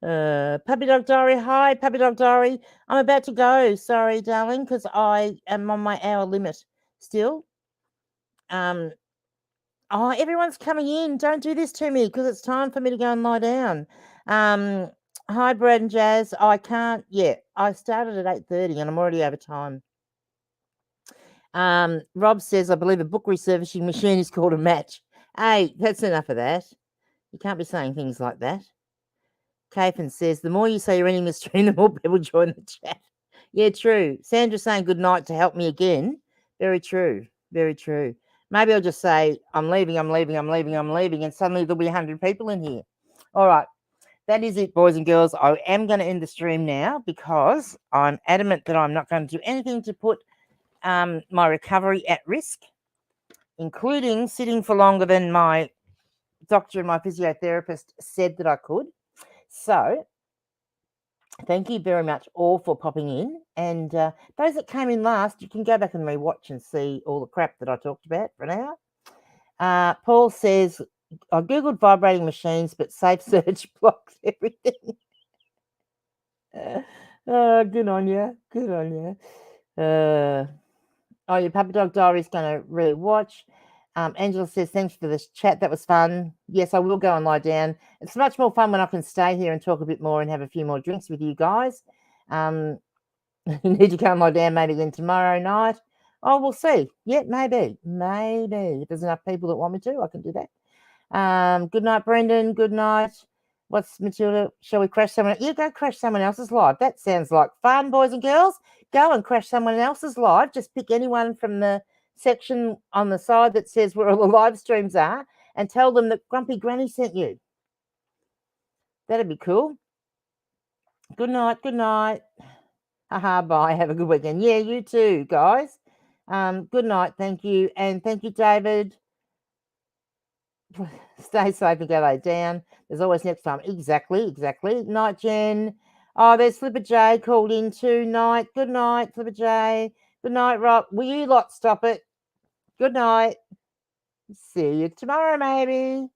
[SPEAKER 1] Puppy Dog Diary. Hi, Puppy Dog Diary. I'm about to go. Sorry, darling, because I am on my hour limit still. Everyone's coming in. Don't do this to me because it's time for me to go and lie down. Hi, Brad and Jazz. I can't yet. I started at 8:30 and I'm already over time. Rob says, I believe a book resurfacing machine is called a match. Hey, that's enough of that. You can't be saying things like that. Kafin says, the more you say you're ending the stream, the more people join the chat. Yeah, true. Sandra's saying good night to help me again. Very true. Very true. Maybe I'll just say, I'm leaving, and suddenly there'll be 100 people in here. All right. That is it, boys and girls. I am going to end the stream now because I'm adamant that I'm not going to do anything to put my recovery at risk, including sitting for longer than my doctor and my physiotherapist said that I could. So thank you very much all for popping in. And those that came in last, you can go back and rewatch and see all the crap that I talked about for an hour. Paul says, I Googled vibrating machines, but Safe Search blocks everything. Good on you. Good on you. Your Puppy Dog Diary is going to re-watch. Angela says, thanks for this chat. That was fun. Yes, I will go and lie down. It's much more fun when I can stay here and talk a bit more and have a few more drinks with you guys. You need to go and lie down maybe again tomorrow night. Oh, we'll see. Yeah, maybe. If there's enough people that want me to, I can do that. Good night, Brendan. Good night. What's Matilda? Shall we crash someone? You go crash someone else's live. That sounds like fun, boys and girls. Go and crash someone else's live. Just pick anyone from the section on the side that says where all the live streams are and tell them that Grumpy Granny sent you. That'd be cool. Good night. Good night. Haha, bye. Have a good weekend. Yeah, you too, guys. Good night. Thank you. And thank you, David. Stay safe and go lay down. There's always next time. Exactly. Night, Jen. Oh, there's Flipper J called in too. Night. Good night, Flipper J. Good night, Rob. Will you lot stop it? Good night. See you tomorrow, maybe.